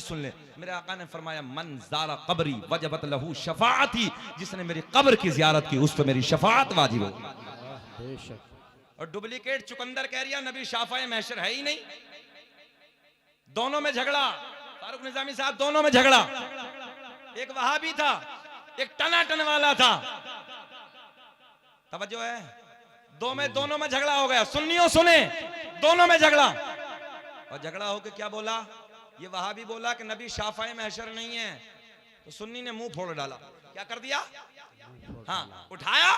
सुन ले, मेरे आका ने फरमाया मन ज़ारा कब्री वजबत लहू शफाअती, जिसने मेरी कब्र की जियारत की उस पर मेरी शफाअत वाजिब हो। और डुप्लीकेट चुकंदर कह रिया नबी शाफाए महशर है ही नहीं। दोनों में झगड़ा, फारूक निजामी साहब, दोनों में झगड़ा। एक वहाबी था, एक टनाटन वाला था। तवज्जो है, दोनों में झगड़ा हो गया। सुन्नियों सुने, दोनों में झगड़ा। और झगड़ा होके क्या बोला, ये वहाबी बोला कि नबी शाफाए महशर नहीं है, तो सुन्नी ने मुंह फोड़ डाला। क्या कर दिया? हाँ, उठाया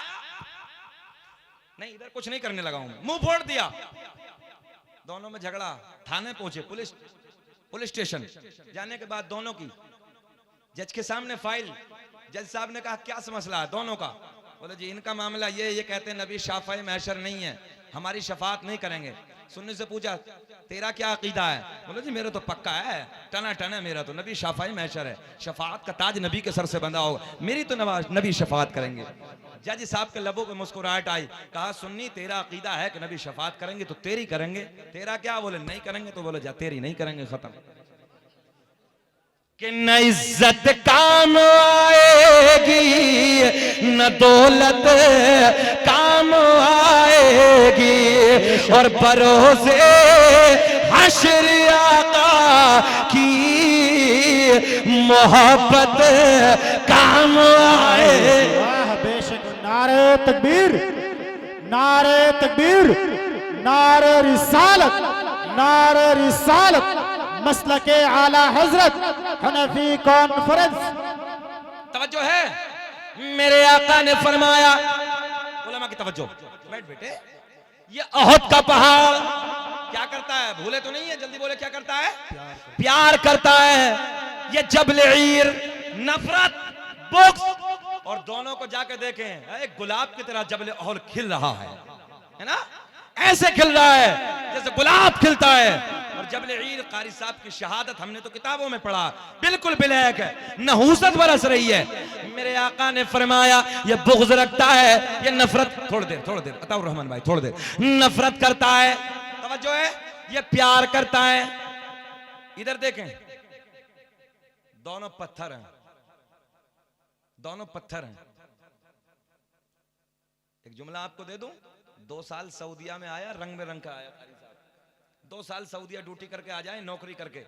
नहीं, इधर कुछ नहीं करने लगा हूं, मुंह फोड़ दिया। दोनों में झगड़ा, थाने पहुंचे, पुलिस स्टेशन। जाने के बाद दोनों की जज के सामने फाइल। जज साहब ने कहा क्या मसला है दोनों का? बोले जी इनका मामला ये कहते हैं नबी शाफाए महशर नहीं है, हमारी शफाअत नहीं करेंगे। सुन्नी से पूछा तेरा क्या अकीदा है? बोले जी मेरा तो पक्का है, टना है मेरा तो, नबी शाफाए महशर है, शफाअत का ताज नबी के सर से बंधा होगा, मेरी तो नबी शफाअत करेंगे। जज साहब के लबों पे मुस्कुराहट आई। कहा सुन्नी तेरा अकीदा है कि नबी शफाअत करेंगे तो तेरी करेंगे, तेरा क्या? बोले नहीं करेंगे। तो बोले जा तेरी नहीं करेंगे, खत्म। कि न इज्जत काम आएगी न दौलत काम आएगी, और भरोसे हश्र आका की मोहब्बत काम आए। वाह बेशक। नारे तकबीर, नारे तकबीर, नारे रिसालत, नारे रिसालत, मसलके आला हजरत हनफी कॉन्फ्रेंस। तवज्जो है, मेरे आका ने फरमाया, उलमा की तवज्जो, बैठ बेटे। ये अहद का पहाड़ क्या करता है? भूले तो नहीं है, जल्दी बोले क्या करता है? प्यार करता है। ये जबल ईर नफरत, बुग़्ज़, और दोनों को जाके देखें, एक गुलाब की तरह जबल अहद खिल रहा है ना? ऐसे खिल रहा है जैसे गुलाब खिलता है। और जबल ईर कारी साहब की शहादत हमने तो किताबों में पढ़ा, बिल्कुल बिलैक है, नहूसत बरस रही है। मेरे आका ने फरमाया ये बुग़्ज़ रखता है, ये नफरत, थोड़ी देर अताउर रहमान भाई, थोड़ी देर, नफरत करता है, तवज्जो है, ये प्यार करता है। इधर देखें, दोनों पत्थर हैं, दोनों पत्थर हैं। एक जुमला आपको दे दूं, 2 साल सऊदिया में आया, रंग में रंग का आया। 2 साल सऊदिया ड्यूटी करके आ जाए, नौकरी करके।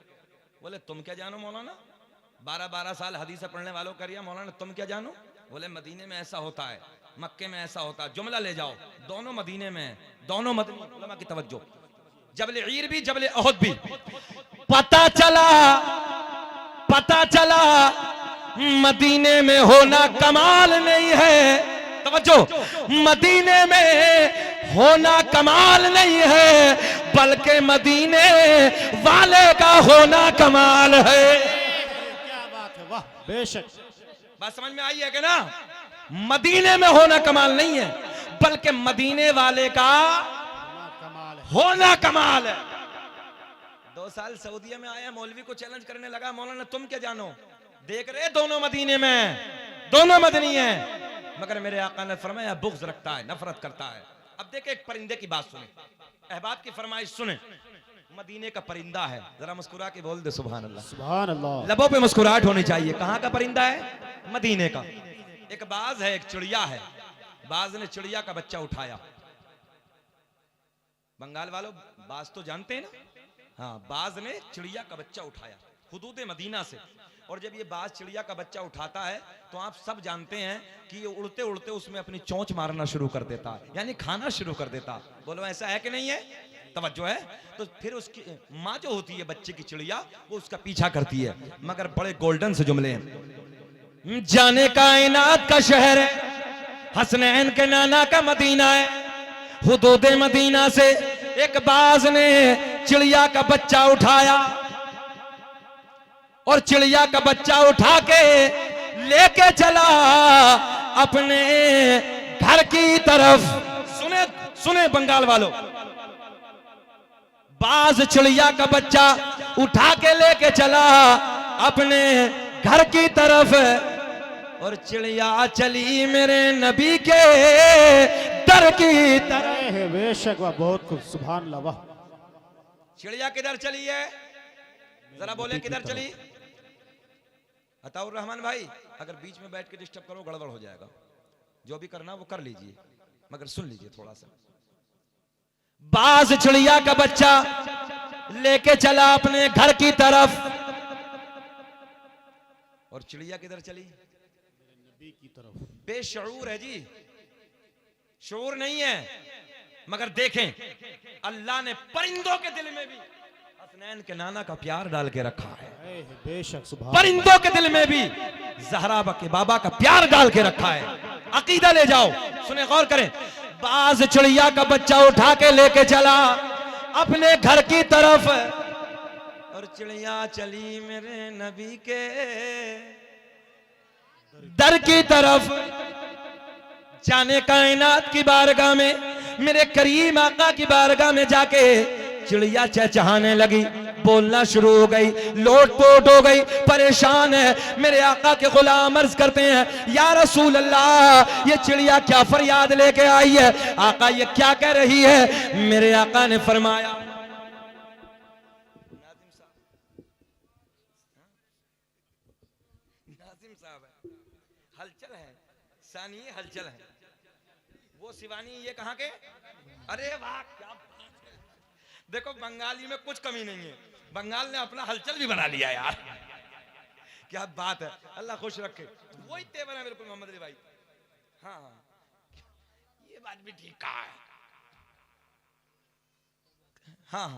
बोले तुम क्या जानो मौलाना? 12 साल हदीस पढ़ने वालों करिए, मौलाना तुम क्या जानो? बोले मदीने में ऐसा होता है, मक्के में ऐसा होता है। जुमला ले जाओ, दोनों मदीने में, दोनों मदीने। उलमा की तवज्जो, जबल ईर भी जबल अहद भी। पता चला मदीने में होना कमाल नहीं है। तवज्जो, मदीने में होना कमाल नहीं है, बल्कि मदीने वाले का होना कमाल है। क्या बात है, वाह बेशक। बात समझ में आई है कि ना? मदीने में होना कमाल नहीं है, बल्कि मदीने वाले का कमाल है, होना कमाल है। 2 साल सऊदीया में आया, मौलवी को चैलेंज करने लगा, मौलाना तुम क्या जानो? देख रहे दोनों मदीने में, दोनों मदनी हैं, मगर मेरे आका ने फरमाया बुग़्ज़ रखता है, नफरत करता है। अब देखे एक परिंदे की बात सुने, अहबाब की फरमाइश सुने। मदीने का परिंदा है, जरा मुस्कुरा के बोल दे सुभान अल्लाह। सुभान अल्लाह। लबों पे मुस्कुराहट होनी चाहिए। कहां का परिंदा है? मदीने का। एक बाज है, एक चिड़िया है। बाज ने चिड़िया का बच्चा उठाया। बंगाल वालों बाज तो जानते हैं ना? हाँ, बाज ने चिड़िया का बच्चा उठाया हुदूद मदीना से। और जब ये बाज चिड़िया का बच्चा उठाता है तो आप सब जानते हैं कि ये उड़ते उड़ते उसमें अपनी चोंच मारना शुरू कर देता है, यानी खाना शुरू कर देता। बोलो ऐसा है कि नहीं है? तवज्जो है। तो फिर उसकी माँ जो होती है बच्चे की चिड़िया, वो उसका पीछा करती है, मगर बड़े गोल्डन से जुमले हैं। जाने कायनात का शहर है, हसनैन के नाना का मदीना है। हुदूद मदीना से एक बाज ने चिड़िया का बच्चा उठाया, और चिड़िया का बच्चा उठा के लेके चला अपने घर की तरफ। सुने बंगाल वालों, बाज चिड़िया का बच्चा उठा के लेके चला अपने घर की तरफ, और चिड़िया चली मेरे नबी के दर की तरफ। बेशक, वाह बहुत खूब, सुभान अल्लाह। वाह, चिड़िया किधर चली है? जरा बोले किधर चली? अताउर रहमान भाई, अगर बीच में बैठ के डिस्टर्ब करो गड़बड़ हो जाएगा। जो भी करना वो कर लीजिए, मगर सुन लीजिए थोड़ा सा। बाज चिड़िया का बच्चा लेके चला अपने घर की तरफ, और चिड़िया किधर चली? नबी की तरफ। बेशऊर है जी, शऊर नहीं है। मगर देखें, अल्लाह ने परिंदों के दिल में भी हसनैन के नाना का प्यार डाल के रखा है। बेशक सुभान। परिंदों के दिल में भी ज़हरा के बाबा का प्यार डाल के रखा है। अकीदा ले जाओ, सुने गौर करें। बाज चिड़िया का बच्चा उठा के लेके चला अपने घर की तरफ, और चिड़िया चली मेरे नबी के दर की तरफ। जाने कायनात की बारगाह में, मेरे करीम आका की बारगाह में जाके चिड़िया चहचहाने लगी, बोलना शुरू हो गई, लोट-पोट हो गई, परेशान है। मेरे आका के गुलाम अर्ज करते हैं, या रसूल अल्लाह, ये चिड़िया क्या फरियाद लेके आई है? आका ये क्या कह रही है? मेरे आका ने फरमाया, नाजिम साहब है, हलचल है, सानी हलचल है। वो शिवानी ये कहाँ के? अरे वाह, क्या बात है। देखो बंगाली में कुछ कमी नहीं है, बंगाल ने अपना हलचल भी बना लिया यार। क्या बात है, अल्लाह खुश रखे। वही तेवर है बिल्कुल मोहम्मद अली भाई। हाँ, ये बात भी ठीक कहा है। हाँ,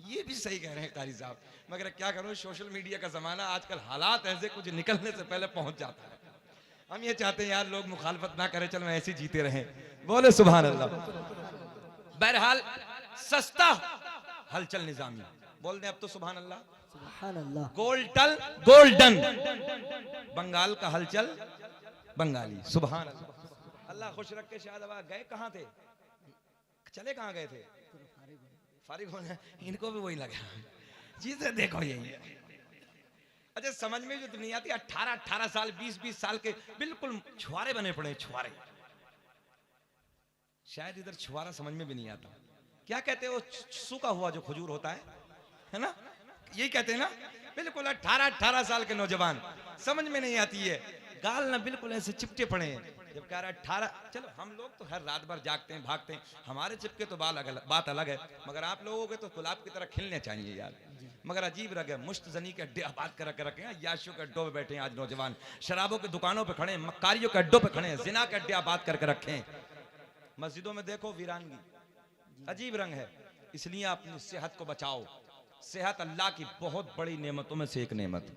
ये भी सही कह रहे हैं कारी साहब। मगर क्या करूं, सोशल मीडिया का जमाना, आजकल हालात ऐसे कुछ निकलने से पहले पहुंच जाता है। हम ये चाहते हैं यार लोग मुखालफत ना करें, चलो ऐसे जीते रहें। बोले सुभान अल्लाह। बहरहाल सस्ता हलचल निजामी बोल दें अब तो सुभान अल्लाह। सुभान अल्लाह। गोल्डन बंगाल का हलचल बंगाली। सुभान अल्लाह। अल्लाह खुश रख के। शायद अब गए कहाँ थे, चले कहाँ गए थे? फारिग होने, इनको भी वही लगा। चीजें देखो यही है। अच्छा, समझ में जो नहीं आती, 18 साल 20 साल के बिल्कुल छुआरे बने पड़े, छुआरे। शायद इधर छुआरा समझ में भी नहीं आता। क्या कहते हैं वो सूखा हुआ जो खजूर होता है ना, यही कहते हैं ना। बिल्कुल 18 साल के नौजवान, समझ में नहीं आती है। गाल ना बिल्कुल ऐसे चिपटे पड़े हैं। जब कह रहा 18, चलो हम लोग तो हर रात भर जागते हैं, भागते हैं, हमारे चिपके तो बात अलग है। मगर आप लोगों के तो गुलाब की तरह खिलने चाहिए यार। मगर अजीब रगे, मुश्तजनी के अड्डे आबाद कर रखे हैं, याशियों के अड्डों पे बैठे हैं आज नौजवान, शराबों की दुकानों पे खड़े हैं, मक्कारियों के अड्डों पे खड़े हैं, जिना के अड्डे आबाद करके रखे हैं। मस्जिदों में देखो वीरानगी, अजीब रंग है। इसलिए अपनी सेहत को बचाओ। सेहत अल्लाह की बहुत बड़ी नेमतों में से एक नेमत।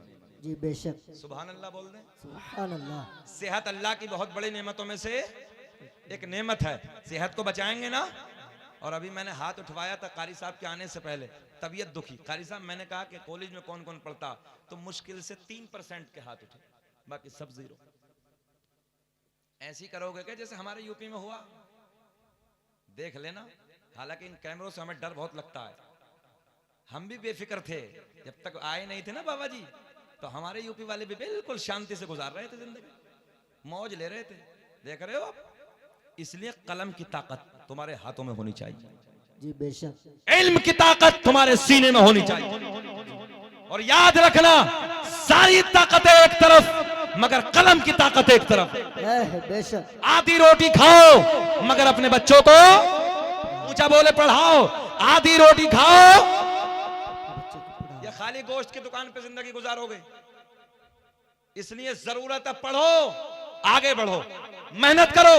जी बेशक। सुभान अल्लाह बोल दें। सुभान अल्लाह। सेहत अल्लाह की बहुत बड़ी नेमतों में से एक नेमत है। सेहत को बचाएंगे ना। और अभी मैंने हाथ उठवाया था कारी साहब के आने से पहले, तबीयत दुखी। कारी साहब मैंने कहा कि कॉलेज में कौन कौन पढ़ता, तो मुश्किल से 3% के हाथ उठे, बाकी सब 0। ऐसी करोगे क्या जैसे हमारे यूपी में हुआ? देख लेना। हालांकि इन कैमरों से हमें डर बहुत लगता है। हम भी बेफिक्र थे जब तक आए नहीं थे ना बाबा जी, तो हमारे यूपी वाले भी बिल्कुल शांति से गुजार रहे थे जिंदगी, मौज ले रहे थे। देख रहे हो आप। इसलिए कलम की ताकत तुम्हारे हाथों में होनी चाहिए। जी बेशक। इल्म की ताकत तुम्हारे सीने में होनी चाहिए। और याद रखना, सारी ताकतें एक तरफ, मगर कलम की ताकत एक तरफ। बेशक। आधी रोटी खाओ, मगर अपने बच्चों को ऊंचा बोले पढ़ाओ। आधी रोटी खाओ, या खाली गोश्त की दुकान पे जिंदगी गुजारोगे। इसलिए जरूरत है पढ़ो, आगे बढ़ो, मेहनत करो।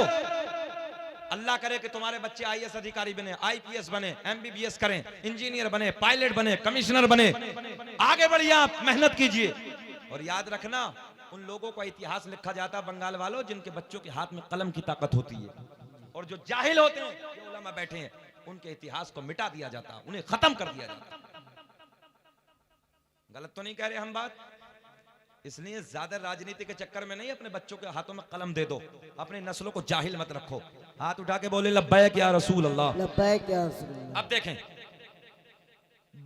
अल्लाह करे कि तुम्हारे बच्चे आईएएस अधिकारी बने, आईपीएस बने, एमबीबीएस करें, इंजीनियर बने, पायलट बने, कमिश्नर बने। आगे बढ़िए, आप मेहनत कीजिए। और याद रखना, उन लोगों का इतिहास लिखा जाता है बंगाल वालों जिनके बच्चों के हाथ में कलम की ताकत होती है। और जो जाहिल होते हैं, जो उलमा बैठे हैं, उनके इतिहास को मिटा दिया जाता, उन्हें खत्म कर दिया जाता। गलत तो नहीं कह रहे हम बात। इसलिए ज्यादा राजनीति के चक्कर में नहीं, अपने बच्चों के हाथों में कलम दे दो, अपनी नस्लों को जाहिल मत रखो। हाथ उठा के बोले लब्बैक या रसूल अल्लाह। लब्बैक या रसूल अल्लाह। अब देखें,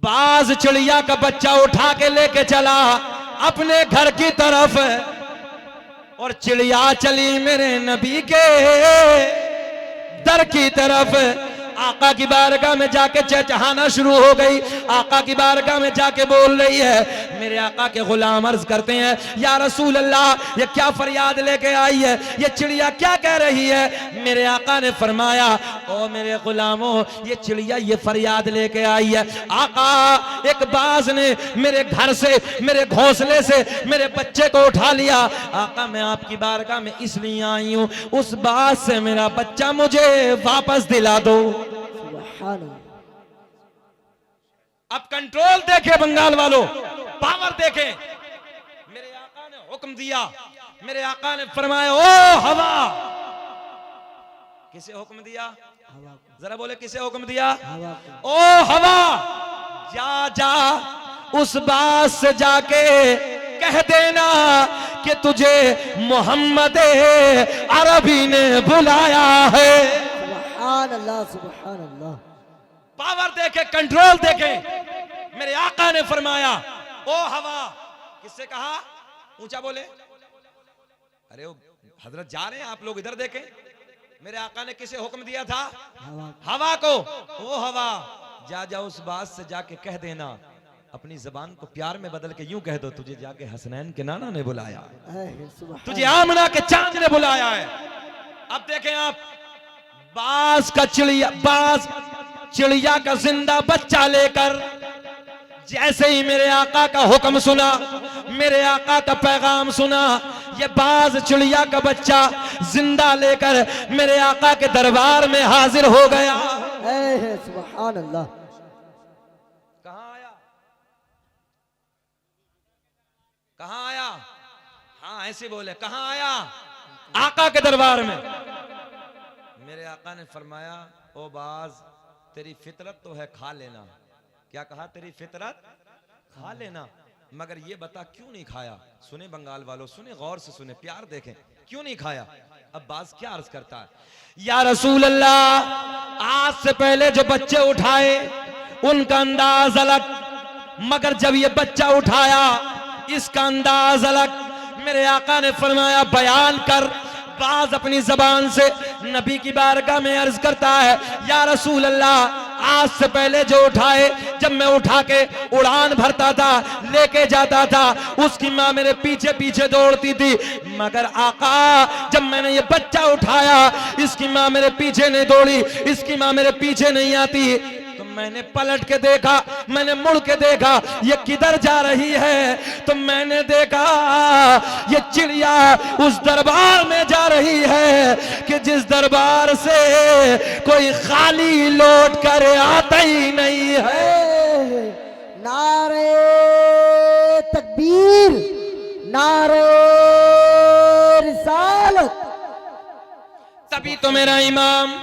बाज चिड़िया का बच्चा उठा के लेके चला अपने घर की तरफ, और चिड़िया चली मेरे नबी के दर की तरफ। आका की बारगाह में जाके चहचहाना शुरू हो गई। आका की बारगाह में जाके बोल रही है। मेरे आका के गुलाम अर्ज करते हैं, या रसूल अल्लाह, ये क्या फरियाद लेके आई है, ये चिड़िया क्या कह रही है? मेरे आका ने फरमाया, ओ मेरे गुलामों, ये चिड़िया ये फरियाद लेके आई है, आका एक बाज ने मेरे घर से, मेरे घोंसले से मेरे बच्चे को उठा लिया। आका मैं आपकी बारगाह में इसलिए आई हूं, उस बाज से मेरा बच्चा मुझे वापस दिला दो। सुभान अल्लाह। अब कंट्रोल देखे बंगाल वालों, पावर देखे। मेरे आका ने हुक्म दिया, मेरे आका ने फरमाया, ओ हवा। किसे हुक्म दिया? हवा को, जरा बोले किसे हुक्म दिया? हवा को। ओ हवा, जा जा उस बात से जाके कह देना कि तुझे मोहम्मद अरबी ने बुलाया है। सुभान अल्लाह, सुभान अल्लाह। पावर देखे, कंट्रोल देखे। मेरे आका ने फरमाया, ओ हवा। किससे कहा? ऊंचा बोले। अरे वो हजरत जा रहे हैं, आप लोग इधर देखें। मेरे आका ने किसे हुक्म दिया था? हवा को। ओ हवा, जा जा उस बात से जाके कह देना, अपनी जबान को प्यार में बदल के यूं कह दो, तुझे जाके हसनैन के नाना ने बुलाया है, तुझे आमना के चांद ने बुलाया है। अब देखें आप, बाज का चिड़िया, बाज चिड़िया का जिंदा बच्चा लेकर जैसे ही मेरे आका का हुक्म सुना, मेरे आका का पैगाम सुना, ये बाज चिड़िया का बच्चा जिंदा लेकर मेरे आका के दरबार में हाजिर हो गया। सुभान अल्लाह। कहां आया? कहां आया? हाँ ऐसे बोले, कहां आया? आका के दरबार में। मेरे आका ने फरमाया, ओ बाज, तेरी फितरत तो है खा लेना। क्या कहा? तेरी फितरत खा लेना, मगर ये बता क्यों नहीं खाया? सुने बंगाल वालों, सुने, गौर से सुने, प्यार देखें, क्यों नहीं खाया? अब बाज क्या अर्ज करता है, या रसूल अल्लाह, आज से पहले जो बच्चे उठाए उनका अंदाज अलग, मगर जब ये बच्चा उठाया इसका अंदाज अलग। मेरे आका ने फरमाया, बयान कर। बाज अपनी जबान से नबी की बारगाह में अर्ज करता है, या रसूल अल्लाह, आज से पहले जो उठाए, जब मैं उठा के उड़ान भरता था, लेके जाता था, उसकी माँ मेरे पीछे पीछे दौड़ती थी, मगर आका जब मैंने ये बच्चा उठाया, इसकी माँ मेरे पीछे नहीं दौड़ी, इसकी माँ मेरे पीछे नहीं आती। तो मैंने पलट के देखा, मैंने मुड़ के देखा, ये किधर जा रही है? तो मैंने देखा ये चिड़िया उस दरबार में जा रही है कि जिस दरबार से कोई खाली लौट कर आता ही नहीं है। नारे तकबीर, नारे रिसालत। तभी तो मेरा इमाम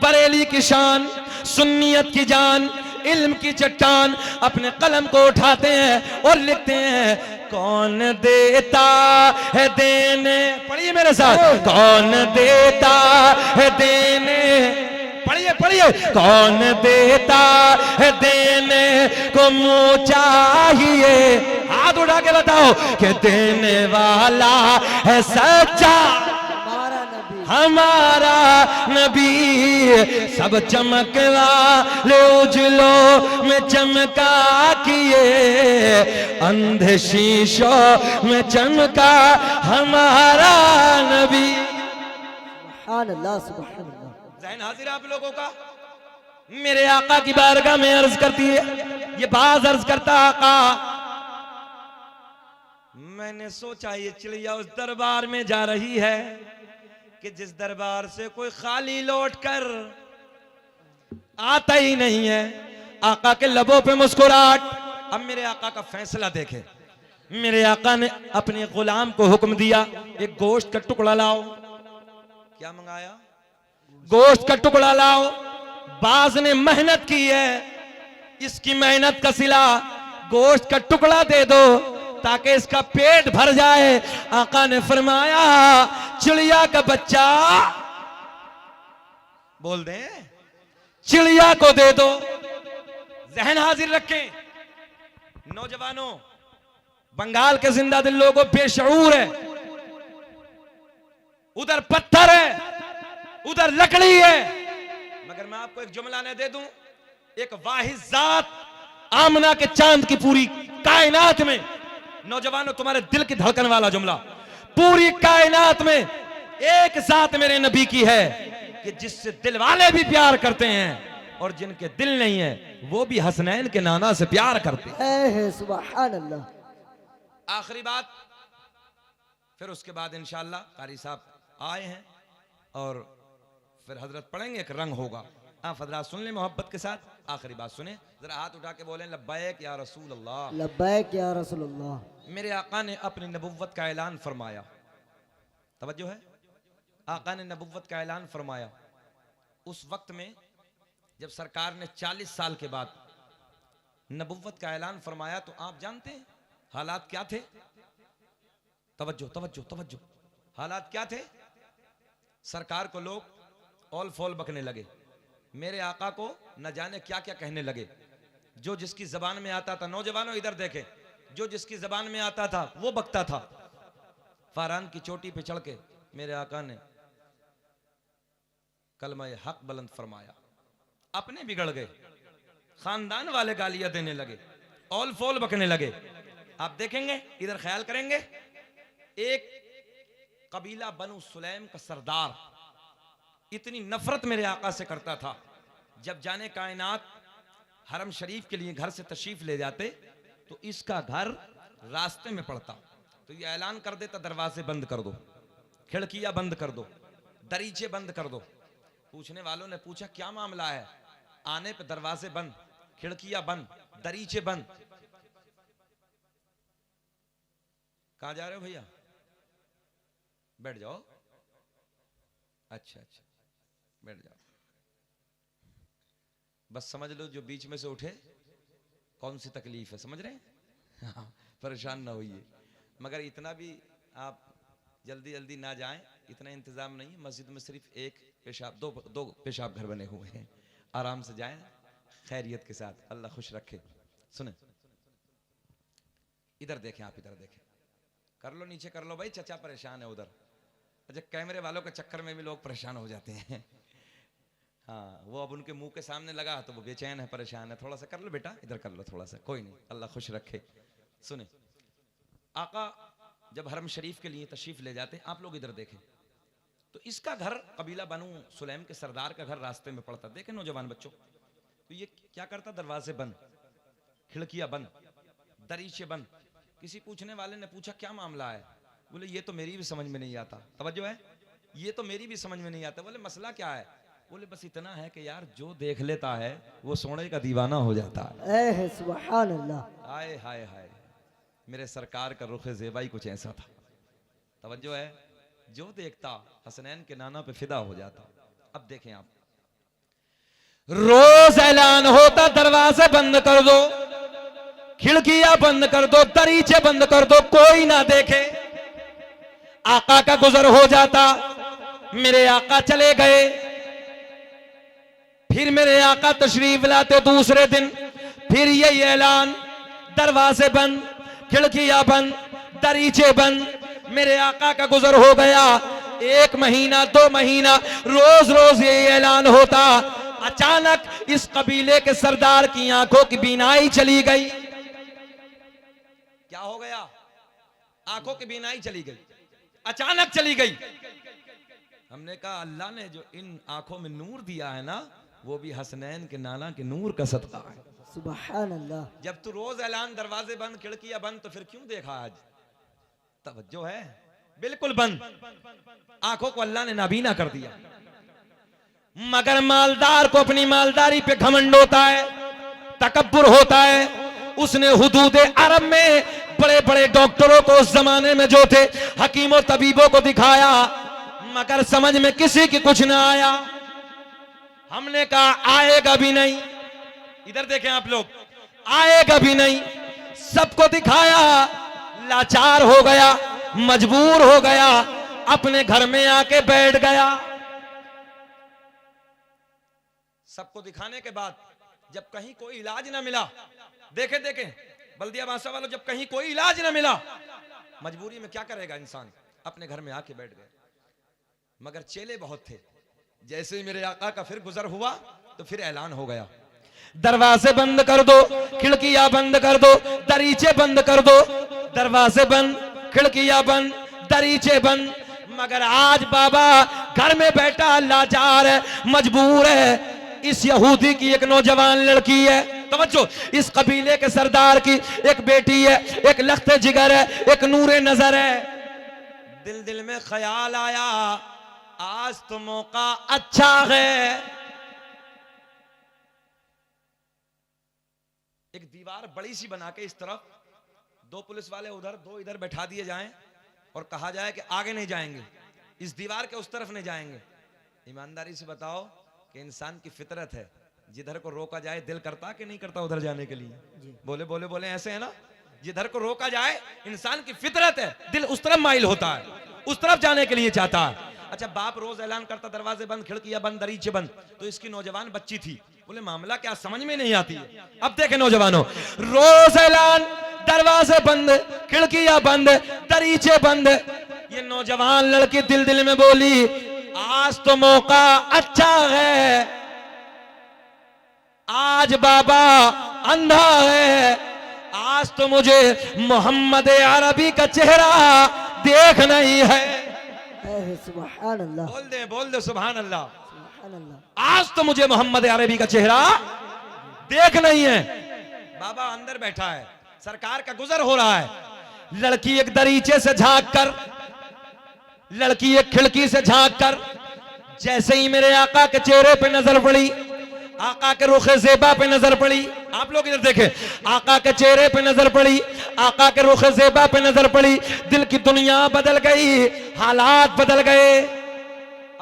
बरेली की शान, सुन्नियत की जान, इल्म की चट्टान अपने कलम को उठाते हैं और लिखते हैं, कौन देता है देने, पढ़िए मेरे साथ, कौन देता है देने, पढ़िए पढ़िए, कौन देता है देने को मुँह चाहिए, हाथ उठा के बताओ कि देने वाला है सच्चा हमारा नबी। सब चमकवा ले उजलों में चमका किए, अंधे शीशों में चमका हमारा नबी। सुभान अल्लाह, सुभान अल्लाह। ज़हन हाजिर आप लोगों का? मेरे आका की बारगाह में अर्ज करती है, ये बाज अर्ज करता, आका मैंने सोचा ये चिड़िया उस दरबार में जा रही है कि जिस दरबार से कोई खाली लौट कर आता ही नहीं है। आका के लबों पे मुस्कुराहट। अब मेरे आका का फैसला देखे। मेरे आका ने अपने गुलाम को हुक्म दिया, एक गोश्त का टुकड़ा लाओ। क्या मंगाया? गोश्त का टुकड़ा लाओ। बाज ने मेहनत की है, इसकी मेहनत का सिला गोश्त का टुकड़ा दे दो ताकि इसका पेट भर जाए। आका ने फरमाया, चिड़िया का बच्चा, बोल दे, चिड़िया को दे दो। जहन हाजिर रखें नौजवानों, बंगाल के जिंदा दिल लोगों बेशऊर है। उधर पत्थर है, उधर लकड़ी है, मगर मैं आपको एक जुमला ने दे दूं, एक वाहिद जात आमना के चांद की पूरी कायनात में, नौजवानों तुम्हारे दिल की धड़कन वाला जुमला, पूरी कायनात में एक जात मेरे नबी की है कि जिससे दिल वाले भी प्यार करते हैं और जिनके दिल नहीं है वो भी हसनैन के नाना से प्यार करते हैं। सुभान अल्लाह। आखिरी बात, फिर उसके बाद इंशाअल्लाह कारी साहब आए हैं और फिर हजरत पढ़ेंगे, एक रंग होगा। आप हजरत सुन लें मोहब्बत के साथ, आखिरी बात सुने, जरा हाथ उठा के बोलें लब्बैक या रसूल अल्लाह, लब्बैक या रसूल अल्लाह। मेरे आका ने अपनी नबुव्वत का ऐलान फरमाया, तवज्जो है, आका ने नबुव्वत का ऐलान फरमाया उस वक्त में जब सरकार ने 40 साल के बाद नबुव्वत का ऐलान फरमाया, तो आप जानते हैं हालात क्या थे? तवज्जो तवज्जो तवज्जो, हालात क्या थे? सरकार को लोग ऑल फॉल बकने लगे, मेरे आका को न जाने क्या क्या कहने लगे, जो जिसकी जबान में आता था, नौजवानों इधर देखें, जो जिसकी जबान में आता था वो बकता था। फारान की चोटी पे चढ़ के मेरे आका ने कलमा हक बुलंद फरमाया, अपने बिगड़ गए, खानदान वाले गालियां देने लगे, ऑल फॉल बकने लगे। आप देखेंगे, इधर ख्याल करेंगे, एक कबीला बनु सुलैम का सरदार इतनी नफरत मेरे आका से करता था, जब जाने कायनात हरम शरीफ के लिए घर से तशरीफ ले जाते तो इसका घर रास्ते में पड़ता, तो ये ऐलान कर देता दरवाजे बंद कर दो, खिड़कियां बंद कर दो, दरीचे बंद कर दो। पूछने वालों ने पूछा क्या मामला है? आने पे दरवाजे बंद, खिड़कियां बंद, दरीचे बंद। कहां जा रहे हो भैया? बैठ जाओ। अच्छा अच्छा, बैठ जाओ। बस समझ लो जो बीच में से उठे कौन सी तकलीफ है, समझ रहे हैं? हाँ, परेशान ना होइए, मगर इतना भी आप जल्दी जल्दी ना जाएं, इतना इंतजाम नहीं। मस्जिद में सिर्फ एक पेशाब, दो पेशाब घर बने हुए हैं, आराम से जाएं खैरियत के साथ, अल्लाह खुश रखे। सुने, इधर देखें, आप इधर देखें, कर लो नीचे कर लो भाई, चचा परेशान है उधर। अच्छा, कैमरे वालों के चक्कर में भी लोग परेशान हो जाते हैं। हाँ, वो अब उनके मुंह के सामने लगा तो वो बेचैन है, परेशान है। थोड़ा सा कर लो बेटा, इधर कर लो थोड़ा सा, कोई नहीं, अल्लाह खुश रखे। सुने, आका जब हरम शरीफ के लिए तशरीफ ले जाते, आप लोग इधर देखें, तो इसका घर कबीला बनु सुलैम के सरदार का घर रास्ते में पड़ता। देखें नौजवान बच्चों, तो ये क्या करता? दरवाजे बंद, खिड़कियां बंद, दरीचे बंद। किसी पूछने वाले ने पूछा क्या मामला है? बोले ये तो मेरी भी समझ में नहीं आता। तवज्जो है, ये तो मेरी भी समझ में नहीं आता। बोले मसला क्या है? बोले बस इतना है कि यार जो देख लेता है वो सोने का दीवाना हो जाता है। सुभान अल्लाह। हाय हाय हाय, मेरे सरकार का रुख ज़ेबाई कुछ ऐसा था। तवज्जो है, जो देखता हसनैन के नाना पे फिदा हो जाता। अब देखें आप, रोज ऐलान होता दरवाजे बंद कर दो, खिड़कियां बंद कर दो, दरीचे बंद कर दो, कोई ना देखे। आका का गुजर हो जाता, मेरे आका चले गए, फिर मेरे आका तशरीफ लाते दूसरे दिन, फिर यही ऐलान, दरवाजे बंद, खिड़कियां बंद, दरीचे बंद। मेरे आका का गुजर हो गया, 1 महीना 2 महीना, रोज रोज यही ऐलान होता। अचानक इस कबीले के सरदार की आंखों की बीनाई चली गई। क्या हो गया? आंखों की बीनाई चली गई, अचानक चली गई। हमने कहा अल्लाह ने जो इन आंखों में नूर दिया है ना, वो भी हसनैन के नाना के नूर का सदका है। सुभान अल्लाह। जब तू रोज ऐलान दरवाजे बंद खिड़कियां बंद, तो फिर क्यों देखा आज? तवज्जो है, बिल्कुल बंद, आंखों को अल्लाह ने नाबीना कर दिया। मगर मालदार को अपनी मालदारी पे घमंड होता है, तकब्बुर होता है। उसने हुदूद अरब में बड़े बड़े डॉक्टरों को उस जमाने में जो थे, हकीमों तबीबों को दिखाया, मगर समझ में किसी की कुछ ना आया। हमने कहा आएगा भी नहीं, इधर देखें आप लोग, आएगा भी नहीं। सबको दिखाया, लाचार हो गया, मजबूर हो गया, अपने घर में आके बैठ गया। सबको दिखाने के बाद जब कहीं कोई इलाज ना मिला, देखे देखे बल्दिया बादशाह वालों, जब कहीं कोई इलाज ना मिला, मजबूरी में क्या करेगा इंसान? अपने घर में आके बैठ गए। मगर चेले बहुत थे, जैसे ही मेरे आका का फिर गुजर हुआ तो फिर ऐलान हो गया, दरवाजे बंद कर दो, खिड़कियां बंद कर दो, दरीचे बंद कर दो। दरवाजे बंद, खिड़कियां बंद, दरीचे बंद। मगर आज बाबा घर में बैठा लाचार है, मजबूर है। इस यहूदी की एक नौजवान लड़की है, तवज्जो, इस कबीले के सरदार की एक बेटी है, एक लख्त जिगर है, एक नूरे नजर है। दिल दिल में ख्याल आया, आज तो मौका अच्छा है। एक दीवार बड़ी सी बना के इस तरफ, दो पुलिस वाले उधर, दो इधर बैठा दिए जाएं और कहा जाए कि आगे नहीं जाएंगे, इस दीवार के उस तरफ नहीं जाएंगे। ईमानदारी से बताओ कि इंसान की फितरत है, जिधर को रोका जाए दिल करता कि नहीं करता उधर जाने के लिए? बोले बोले बोले, ऐसे है ना? जिधर को रोका जाए, इंसान की फितरत है, दिल उस तरफ माइल होता है, उस तरफ जाने के लिए चाहता है। अच्छा, बाप रोज ऐलान करता दरवाजे बंद, खिड़कियां बंद, दरीचे बंद, तो इसकी नौजवान बच्ची थी, बोले मामला क्या, समझ में नहीं आती है। अब देखे नौजवानों, रोज ऐलान, दरवाजे बंद, खिड़कियां बंद, दरीचे बंद। ये नौजवान लड़की दिल दिल में बोली, आज तो मौका अच्छा है, आज बाबा अंधा है, आज तो मुझे मोहम्मद अरबी का चेहरा देखना ही है। सुभान अल्लाह, बोल दे सुभान अल्लाह। सुभान अल्लाह, आज तो मुझे मोहम्मद अरबी का चेहरा देखना ही है। बाबा अंदर बैठा है, सरकार का गुजर हो रहा है। लड़की एक दरीचे से झांक कर, लड़की एक खिड़की से झांक कर, जैसे ही मेरे आका के चेहरे पे नजर पड़ी, आका के रुखे ज़ेबा पे नजर पड़ी, आप लोग इधर देखें, आका के चेहरे पे नजर पड़ी, आका के रुखे ज़ेबा पे नजर पड़ी, दिल की दुनिया बदल गई, हालात बदल गए।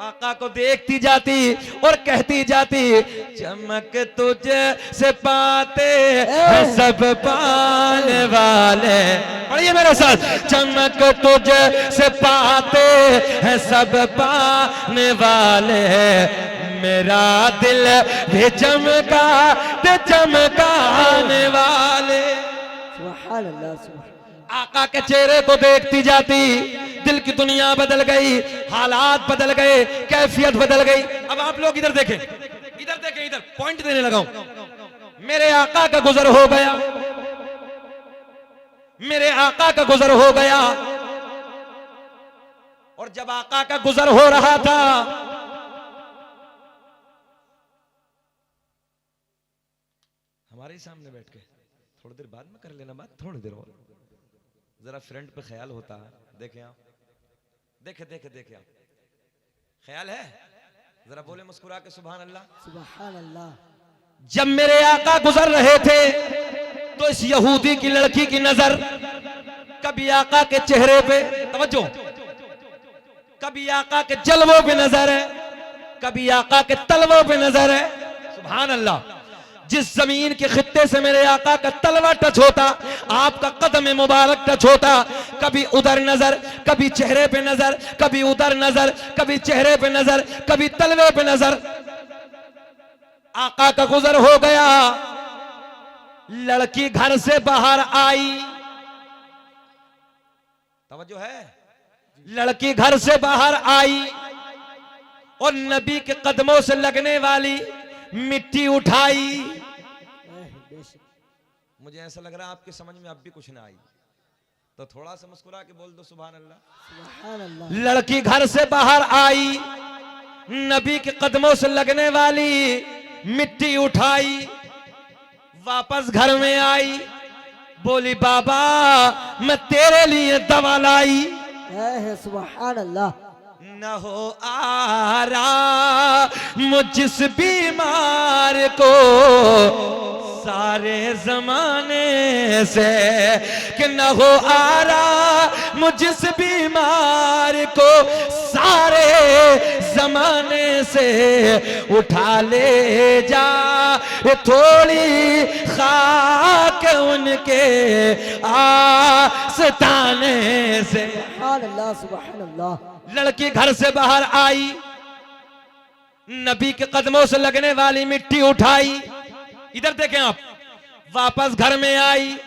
आका को देखती जाती और कहती जाती, चमक तुझे से पाते हैं सब पाने वाले। पढ़िए मेरे साथ, चमक तुझे से पाते हैं सब पाने वाले, मेरा दिल भी चमका ते चमकाने वाले। सुभान अल्लाह, सुभान। आका के चेहरे को देखती जाती, दिल की दुनिया बदल गई, हालात बदल गए, कैफियत बदल गई। अब आप लोग इधर देखें, इधर देखें, इधर पॉइंट देने लगा हूं। मेरे आका का गुजर हो गया, मेरे आका का गुजर हो गया, और जब आका का गुजर हो रहा था, हमारे सामने बैठ के, थोड़ी देर बाद में कर लेना बात, थोड़ी देर और, जरा फ्रंट पे ख्याल होता है। देखें आप, देखे देखे देखे आप, ख्याल है? जरा बोले मुस्कुरा के सुभान अल्लाह, सुभान अल्लाह। जब मेरे आका गुजर रहे थे तो इस यहूदी की लड़की की नजर कभी आका के चेहरे पे, तवज्जो, कभी आका के जलवों पे नजर है, कभी आका के तलवों पे नजर है। सुभान अल्लाह। जिस जमीन के खित्ते से मेरे आका का तलवा टच होता, आपका कदम मुबारक टच होता, कभी उधर नजर, कभी चेहरे पे नजर, कभी उधर नजर, कभी चेहरे पे नजर, कभी तलवे पे नजर। आका का गुजर हो गया, लड़की घर से बाहर आई, तवज्जो है, लड़की घर से बाहर आई और नबी के कदमों से लगने वाली मिट्टी उठाई। मुझे ऐसा लग रहा है आपके समझ में अब भी कुछ ना आई, तो थोड़ा सा मुस्कुरा के बोल दो सुभान अल्लाह, सुभान अल्लाह। लड़की घर से बाहर आई, नबी के कदमों से लगने वाली मिट्टी उठाई, वापस घर में आई, बोली बाबा मैं तेरे लिए दवा लाई। सुभान अल्लाह। न हो आराम जिस बीमार को सारे जमाने से, कि न हो आराम जिस बीमार को सारे जमाने से, उठा ले जा थोड़ी खाक उनके आस्ताने से। सुभान अल्लाह, सुभान अल्लाह। लड़की घर से बाहर आई, नबी के कदमों से लगने वाली मिट्टी उठाई, इधर देखें आप, वापस घर में आई,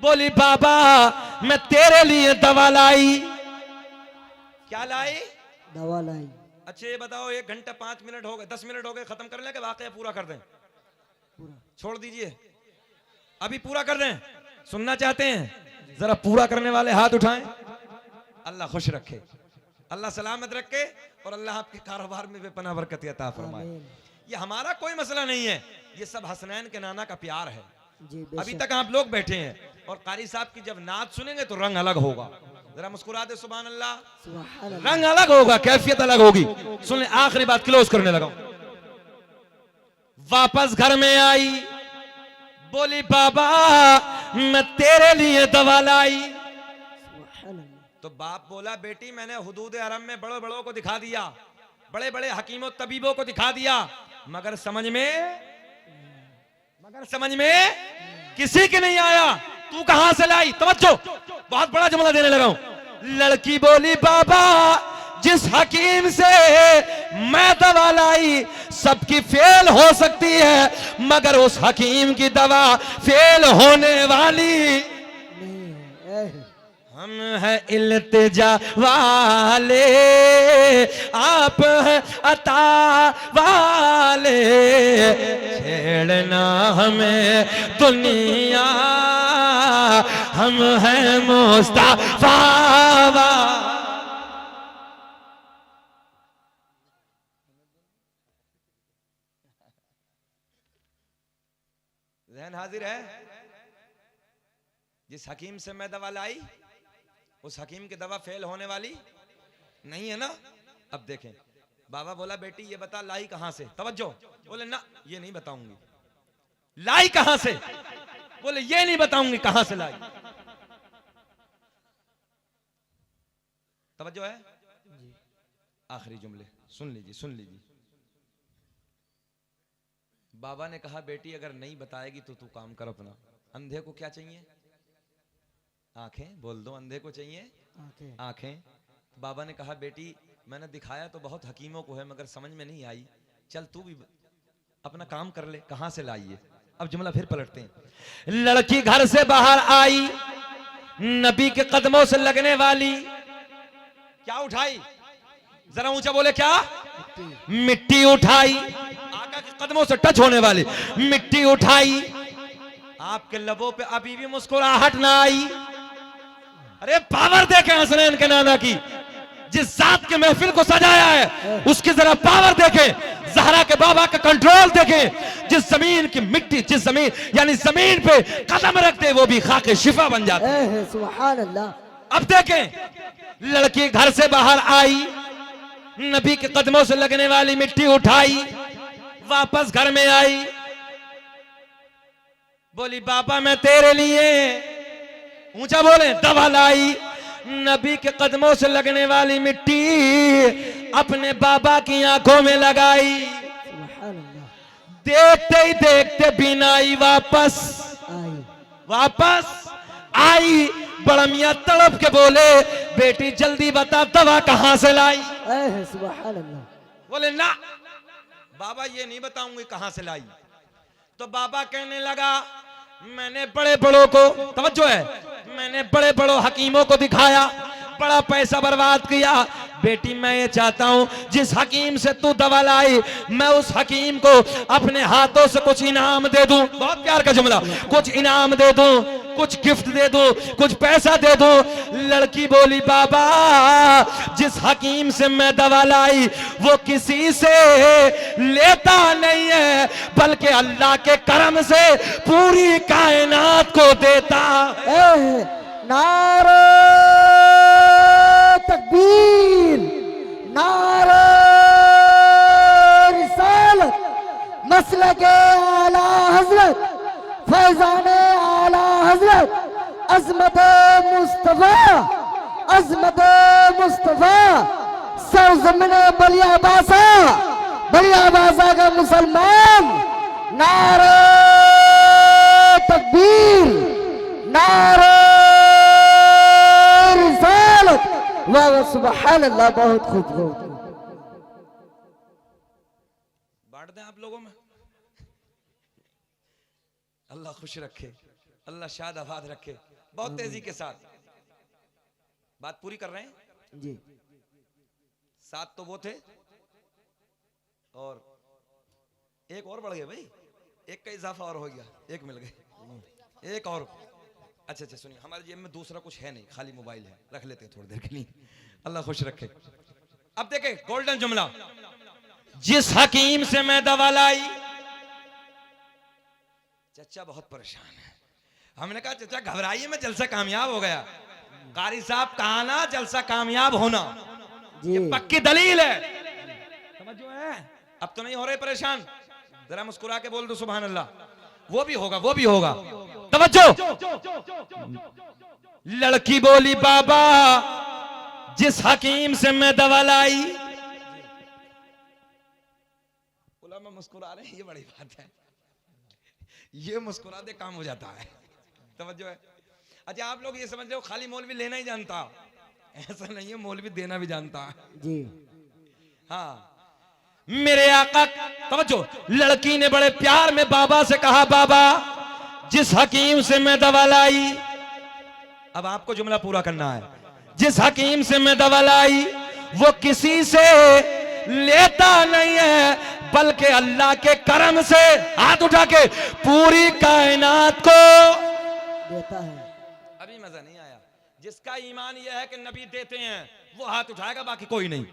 बोली बाबा मैं तेरे लिए दवा लाई। क्या लाई? दवा लाई। अच्छा ये बताओ, 1 घंटा 5 मिनट हो गए, 10 मिनट हो गए, खत्म कर लें कि वाकया पूरा कर दें? पूरा। छोड़ दीजिए, अभी पूरा कर दें। सुनना चाहते हैं? जरा पूरा करने वाले हाथ उठाएं। अल्लाह खुश रखे, अल्लाह सलामत रखे और अल्लाह आपके कारोबार में बेपनाह बरकत अता फरमाए। आमीन। ये हमारा कोई मसला नहीं है, ये सब हसनैन के नाना का प्यार है। जी अभी बेशक। तक आप लोग बैठे हैं और कारी साहब की जब नात सुनेंगे तो रंग अलग होगा। जरा मुस्कुरा दे सुभान अल्लाह। सुभान अल्लाह। रंग अलग होगा, कैफियत अलग होगी। सुन ले, आखिरी बात क्लोज करने लगा। वापस घर में आई, बोली बाबा मैं तेरे लिए दवा लाई। सुभान अल्लाह। तो बाप बोला बेटी मैंने हुदूद हरम में बड़े बड़ों को दिखा दिया, बड़े बड़े हकीमों तबीबों को दिखा दिया, मगर समझ में किसी के नहीं आया। तू कहां से लाई? तवज्जो, बहुत बड़ा जुमला देने लगा हूं। लड़की बोली बाबा जिस हकीम से मैं दवा लाई सबकी फेल हो सकती है, मगर उस हकीम की दवा फेल होने वाली नहीं है। हम हैं इल्तिजा वाले, आप हैं अता वाले, छेड़ना हमें दुनिया, हम हैं मुस्तफा वाले। ज़हन हाजिर है? जिस हकीम से मैं दवा लाई उस हकीम की दवा फेल होने वाली नहीं है ना। अब देखें, बाबा बोला बेटी ये बता लाई कहां से? तवज्जो, बोले ना ये नहीं बताऊंगी। लाई कहां से? बोले ये नहीं बताऊंगी कहां से लाई। तवज्जो है? आखिरी जुमले सुन लीजिए। बाबा ने कहा बेटी अगर नहीं बताएगी तो तू काम कर अपना। अंधे को क्या चाहिए? आंखें। बोल दो, अंधे को चाहिए आंखें। बाबा ने कहा बेटी मैंने दिखाया तो बहुत हकीमों को है, मगर समझ में नहीं आई, चल तू भी अपना काम कर ले। कहां से लाइए? अब जुमला फिर पलटते हैं। लड़की घर से बाहर आई, नबी के कदमों से लगने वाली क्या उठाई? जरा ऊंचा बोले क्या? मिट्टी उठाई। आका के कदमों से टच होने वाली मिट्टी उठाई। आपके लबों पे अभी भी मुस्कुराहट ना आई। अरे पावर देखें हसनैन के नाना की, जिस जात के महफिल को सजाया है उसकी जरा पावर देखें। ज़हरा के बाबा का कंट्रोल देखें। जिस जमीन की मिट्टी, जिस जमीन यानी जमीन पे कदम रखते वो भी खाके शिफा बन जाते हैं। सुभान अल्लाह। अब देखें, लड़की घर से बाहर आई, नबी के कदमों से लगने वाली मिट्टी उठाई, वापस घर में आई, बोली बाबा मैं तेरे लिए, ऊंचा बोले, दवा लाई। नबी के कदमों से लगने वाली मिट्टी अपने बाबा की आंखों में लगाई। सुभान अल्लाह। देखते ही देखते बीनाई वापस आई। बड़ा मियां तड़प के बोले बेटी जल्दी बता दवा कहां से लाई? सुभान अल्लाह। बोले ना बाबा ये नहीं बताऊंगी कहां से लाई। तो बाबा कहने लगा मैंने बड़े बड़ों को, तवज्जो है, मैंने बड़े बड़ों हकीमों को दिखाया, बड़ा पैसा बर्बाद किया। बेटी मैं ये चाहता हूं जिस हकीम से तू दवा लाई मैं उस हकीम को अपने हाथों से कुछ इनाम दे दूं। बहुत प्यार का जुमला, कुछ इनाम दे दूं, कुछ गिफ्ट दे दूं, कुछ पैसा दे दूं। लड़की बोली बाबा जिस हकीम से मैं दवा लाई वो किसी से लेता नहीं है, बल्कि अल्लाह के करम से पूरी कायनात को देता। नारे तकबीर, नारे रिसालत, मसलके आला हजरत, फैजाने आला हजरत, अजमत मुस्तफा, अजमत मुस्तफा, सरजमीन बलिया बासा का मुसलमान। नारे तकबीर, नारे रिसालत, वाह सुभान अल्लाह। बहुत खूब बांट दें आप लोगों में। अल्लाह खुश रखे, अल्लाह शाद आबाद रखे। बहुत तेजी के साथ बात पूरी कर रहे हैं जी। 7 तो वो थे और एक और बढ़ गया भाई, एक का इजाफा और हो गया, एक मिल गए, एक और। अच्छा अच्छा सुनिए, हमारे जेब में दूसरा कुछ है नहीं, खाली मोबाइल है, रख लेते हैं थोड़ी देर के लिए, अल्लाह खुश रखे। अब देखे गोल्डन जुमला, जिस हकीम से मैं दवा लाई। चचा बहुत परेशान है। हमने कहा चचा घबराइए, मैं जलसा कामयाब हो गया। कारी साहब कहा ना जलसा कामयाब होना, ये पक्की दलील है, समझो है। अब तो नहीं हो रहे परेशान, जरा मुस्कुरा के बोल दो सुभान अल्लाह। वो भी होगा, वो भी होगा। तवज्जो। लड़की बोली बाबा जिस हकीम से मैं दवा लाई। उलमा मुस्कुरा रहे हैं, ये बड़ी बात है, ये मुस्कुरा दे काम हो जाता है। तवज्जो है। अच्छा आप लोग ये समझ रहे हो खाली मौलवी लेना ही जानता, ऐसा नहीं है, मौलवी देना भी जानता है जी। हाँ मेरे आका। तवज्जो, लड़की ने बड़े प्यार में बाबा से कहा बाबा जिस हकीम से मैं दवा लाई। अब आपको जुमला पूरा करना है। जिस हकीम से मैं दवा लाई वो किसी से लेता नहीं है बल्कि अल्लाह के करम से, हाथ उठा के, पूरी कायनात को देता है। अभी मजा नहीं आया। जिसका ईमान यह है कि नबी देते हैं वो हाथ उठाएगा, बाकी कोई नहीं।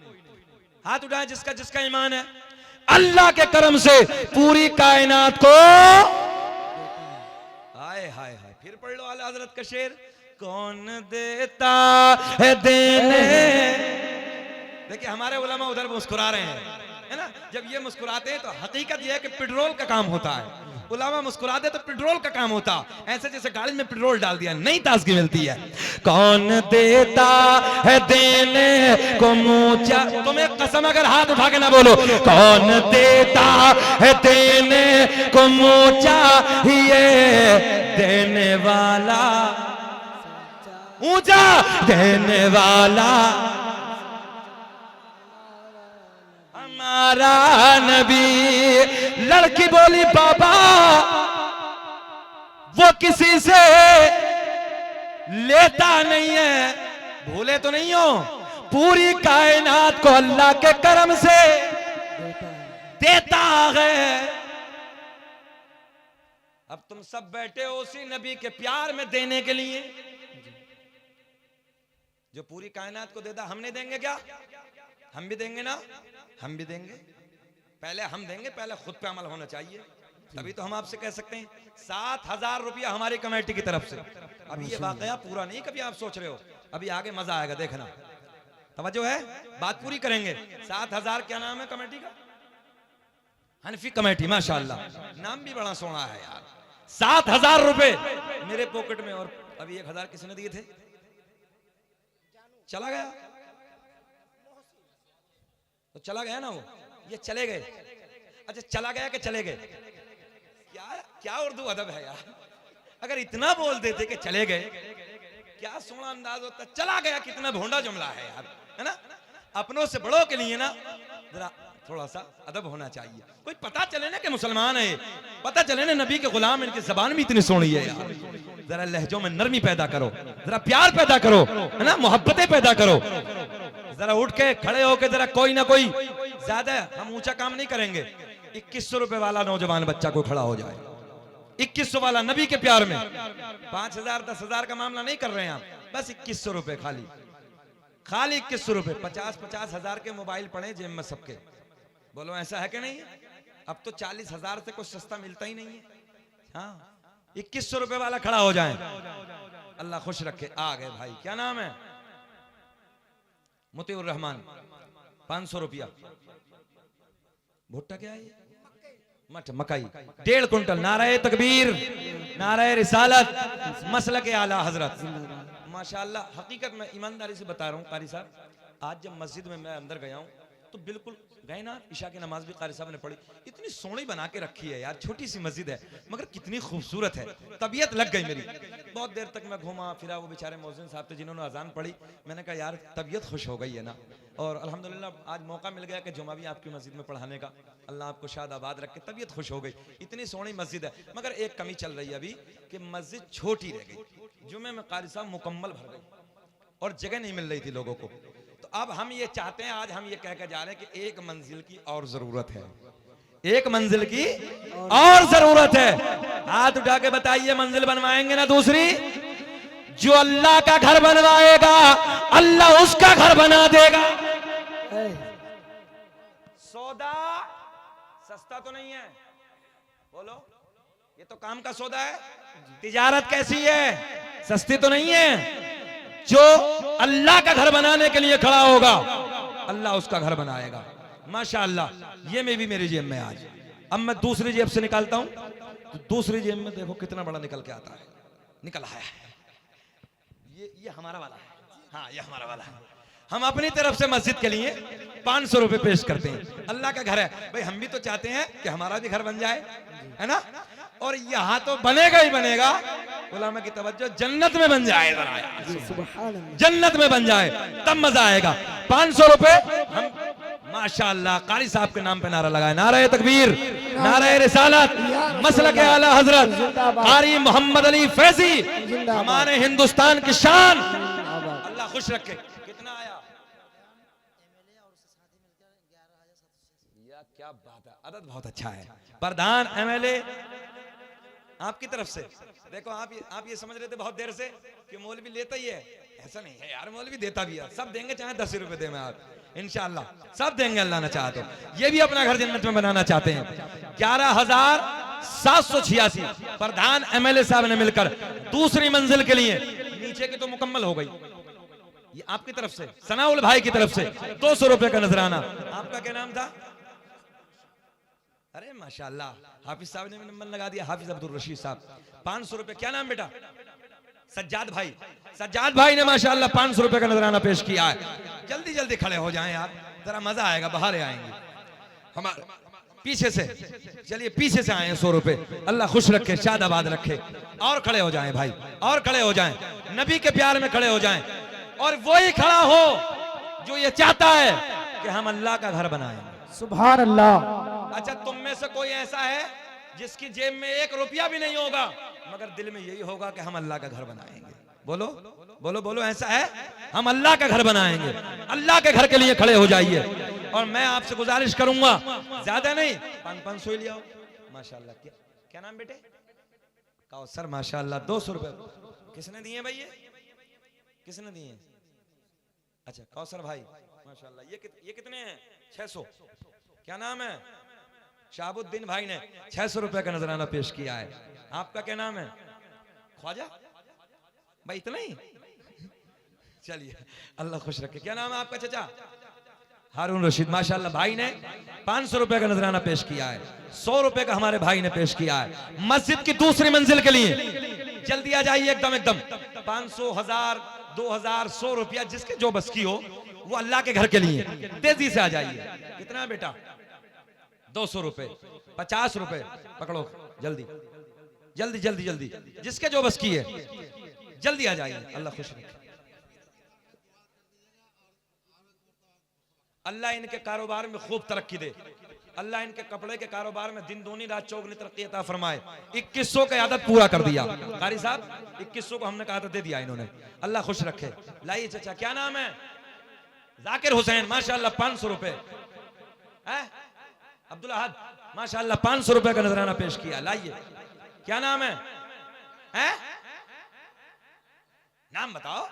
हाथ उठाए जिसका जिसका ईमान है अल्लाह के करम से पूरी कायनात को। हाय हाय हाय, फिर पढ़ लो आला हजरत का शेर, कौन देता है देने। देखिए हमारे उलमा उधर मुस्कुरा रहे हैं, है ना। जब ये मुस्कुराते हैं तो हकीकत ये है कि पेट्रोल का काम होता है। उलमा मुस्कुराते तो पेट्रोल का काम होता, ऐसे जैसे गाड़ी में पेट्रोल डाल दिया, नई ताजगी मिलती है। कौन देता है देने को मुँह, तुम्हें कसम अगर हाथ उठा के ना बोलो, कौन देता है देने को मुँह चाहिए, देने वाला ऊंचा, देने वाला हमारा नबी। लड़की बोली बाबा वो किसी से लेता नहीं है, भूले तो नहीं हो, पूरी कायनात को अल्लाह के करम से देता है। अब तुम सब बैठे हो उसी नबी के प्यार में देने के लिए, जो पूरी कायनात को देता। हमने देंगे क्या? हम भी देंगे ना, हम भी देंगे। पहले हम देंगे, पहले खुद पे अमल होना चाहिए, तभी तो हम आपसे कह सकते हैं। 7,000 रुपया हमारी कमेटी की तरफ से। अभी ये वाकया पूरा नहीं, कभी आप सोच रहे हो, अभी आगे मजा आएगा, देखना। तवज्जो है, बात पूरी करेंगे। 7,000 क्या नाम है कमेटी का? हनफी कमेटी, माशाअल्लाह, नाम भी बड़ा सोना है यार। 7,000 रुपए मेरे पॉकेट में, और अभी 1,000 किसने दिए थे? चला गया तो चला गया ना वो, ये चले गए। अच्छा चला गया कि चले गए? क्या क्या उर्दू अदब है यार। अगर इतना बोल देते कि चले गए, क्या सोना अंदाज होता। चला गया कितना भोंडा जुमला है यार, है ना। अपनों से बड़ों के लिए ना जरा थोड़ा सा अदब होना चाहिए। कोई पता चले ना कि मुसलमान है, पता चले ना नबी के गुलाम, इनकी जबान भी इतनी सोनी है यार। जरा लहजों में नरमी पैदा करो, जरा प्यार पैदा करो, है ना, मोहब्बतें पैदा करो। जरा उठ के खड़े होके जरा कोई ना कोई, ज्यादा हम ऊंचा काम नहीं करेंगे। 2100 रुपए वाला नौजवान बच्चा को खड़ा हो जाए, 2100 वाला नबी के प्यार में। 5,000 10,000 का मामला नहीं कर रहे हैं हम, बस 2100 रुपए, खाली 2100 रुपए। 50-50 हजार के मोबाइल पड़े जेब में सबके। बोलो ऐसा है कि नहीं? अब तो 40,000 से कुछ सस्ता मिलता ही नहीं है। हाँ 2100 रुपए वाला खड़ा हो जाए, अल्लाह खुश रखे। आ गए भाई, क्या नाम है? मुतीउर रहमान, 500 रुपया। भुट्टा क्या है? मट मकई 1.5 कुंटल। नाराए तकबीर, नाराए रिसालत, मसलक के आला हजरत, माशाअल्लाह। हकीकत में ईमानदारी से बता रहा हूँ कारी साहब, आज जब मस्जिद में मैं अंदर गया हूँ तो बिल्कुल गए ना, ईशा की नमाज भी कारी साहब ने पढ़ी। इतनी सोहनी बना के रखी है यार, छोटी सी मस्जिद है मगर कितनी खूबसूरत है। तबीयत लग गई मेरी। बहुत देर तक मैं घूमा फिरा, वो बेचारे मौज़िन साहब थे जिन्होंने अजान पढ़ी। मैंने कहा यार तबीयत खुश हो गई है ना, और अल्हम्दुलिल्लाह आज मौका मिल गया कि जुमा भी आपकी मस्जिद में पढ़ाने का। अल्लाह आपको शाद आबाद रखे, तबीयत खुश हो गई। इतनी सोहनी मस्जिद है, मगर एक कमी चल रही है अभी कि मस्जिद छोटी रह गई। जुमे में कारी साहब मुकम्मल भर गई और जगह नहीं मिल रही थी लोगों को। तो तो अब हम ये चाहते हैं, आज हम ये कह के जा रहे हैं कि एक मंजिल की और जरूरत है, एक मंजिल की और जरूरत है। हाथ उठा के बताइए, मंजिल बनवाएंगे ना दूसरी? जो अल्लाह का घर बनवाएगा अल्लाह उसका घर बना देगा। सौदा सस्ता तो नहीं है, बोलो, ये तो काम का सौदा है। तिजारत कैसी है? सस्ती तो नहीं है। जो अल्लाह का घर बनाने के लिए खड़ा होगा अल्लाह उसका घर बनाएगा। माशाअल्लाह, ये में भी मेरी जेब में आज। अब मैं दूसरी जेब से निकालता हूं तो दूसरी जेब में देखो कितना बड़ा निकल के आता है। निकल आया है, ये हमारा वाला है। हाँ, ये हमारा वाला है। हम अपनी तरफ से मस्जिद के लिए 500 रुपए पेश करते हैं। अल्लाह का घर है भाई, हम भी तो चाहते हैं कि हमारा भी घर बन जाए, है ना? और यहाँ तो बनेगा ही बनेगा, उलमा की तवज्जो, जन्नत में बन जाए, जन्नत में बन जाए तब मजा आएगा। 500 रुपए हम माशाअल्लाह कारी साहब के नाम पे नारा लगाए, नारा तकबीर, नारा रिसालत, मसलक आला हजरत कारी मोहम्मद अली फैजी, हमारे हिंदुस्तान की शान, अल्लाह खुश रखे। कितना आया? या क्या बात है, अदद बहुत अच्छा है। प्रधान एमएलए आपकी तरफ से। देखो आप ये समझ रहे थे बहुत देर से कि मौलवी लेता ही है, ऐसा नहीं है यार, मौलवी देता भी है। सब देंगे, चाहे 10 रुपए दे, मैं आप इंशाअल्लाह सब देंगे, अल्लाह ने चाहा तो। ये भी अपना घर जन्नत में बनाना चाहते हैं। 11,786 प्रधान एमएलए साहब ने मिलकर दूसरी मंजिल के लिए, नीचे की तो मुकम्मल हो गई, ये आपकी तरफ से, सनाउल भाई की तरफ से 200 रुपए का नजराना। आपका क्या नाम था? अरे माशाअल्लाह, हाफिज साहब ने नंबर लगा दिया, हाफिज अब्दुल रशीद साहब। 500 रुपए। क्या नाम बेटा? सज्जाद भाई। सज्जाद भाई ने माशाअल्लाह 500 रुपए का नजराना पेश किया है। जल्दी जल्दी खड़े हो जाएं यार, जरा मजा आएगा, बाहर आएंगे। हमारे पीछे से, चलिए पीछे से आए 100 रुपए। अल्लाह खुश रखे, शादाबाद रखे। और खड़े हो जाएं भाई, और खड़े हो जाएं, नबी के प्यार में खड़े हो जाएं। और वही खड़ा हो जो ये चाहता है कि हम अल्लाह का घर बनाएं। सुभान अल्लाह। अच्छा, तुम में से कोई ऐसा है जिसकी जेब में 1 रुपया भी नहीं होगा मगर दिल में यही होगा कि हम अल्लाह का घर बनाएंगे? बोलो बोलो बोलो, ऐसा है? हम अल्लाह का घर बनाएंगे। अल्लाह के घर के लिए खड़े हो जाइए। और मैं आपसे गुजारिश करूंगा, ज्यादा नहीं, 500 ले आओ। माशाल्लाह, क्या नाम बेटे? कौसर। माशाल्लाह, 200 रुपए किसने दिए भाई? ये किसने दिए? अच्छा, कौसर भाई, माशाल्लाह। ये कितने हैं? 600। क्या नाम है? शाहबुद्दीन भाई ने 600 रुपए का नजराना पेश किया है। आपका क्या नाम है? ख्वाजा भाई, इतना ही? चलिए, अल्लाह खुश रखे। क्या नाम है आपका चाचा? हारून रशीद। माशाल्लाह, भाई ने 500 रुपए का नजराना पेश किया है। 100 रुपए का हमारे भाई ने पेश किया है मस्जिद की दूसरी मंजिल के लिए। जल्दी आ जाइए, एकदम एकदम। 500, 1000, 2000, 100 रुपया, जिसके जो बस की हो वो अल्लाह के घर के लिए तेजी से आ जाइए। कितना बेटा? 200 रुपए, 50 रुपए पकड़ो, जल्दी जल्दी जल्दी जल्दी, जिसके जो बस की है जल्दी आ जाइए। अल्लाह खुश रखे। अल्लाह इनके कारोबार में खूब तरक्की दे। अल्लाह इनके कपड़े के कारोबार में दिन दूनी रात चौगुनी तरक्की अता फरमाए। 2100 का आदत पूरा कर दिया कारी साहब, 2100 को हमने कहा था, दे दिया इन्होंने। अल्लाह खुश रखे। लाइए चाचा, क्या नाम है? जाकिर हुसैन। माशाल्लाह, 500 रुपए। अब्दुल अहद, माशाल्लाह 500 रुपए का नजराना पेश किया। लाइए, क्या नाम है? नाम बताओ।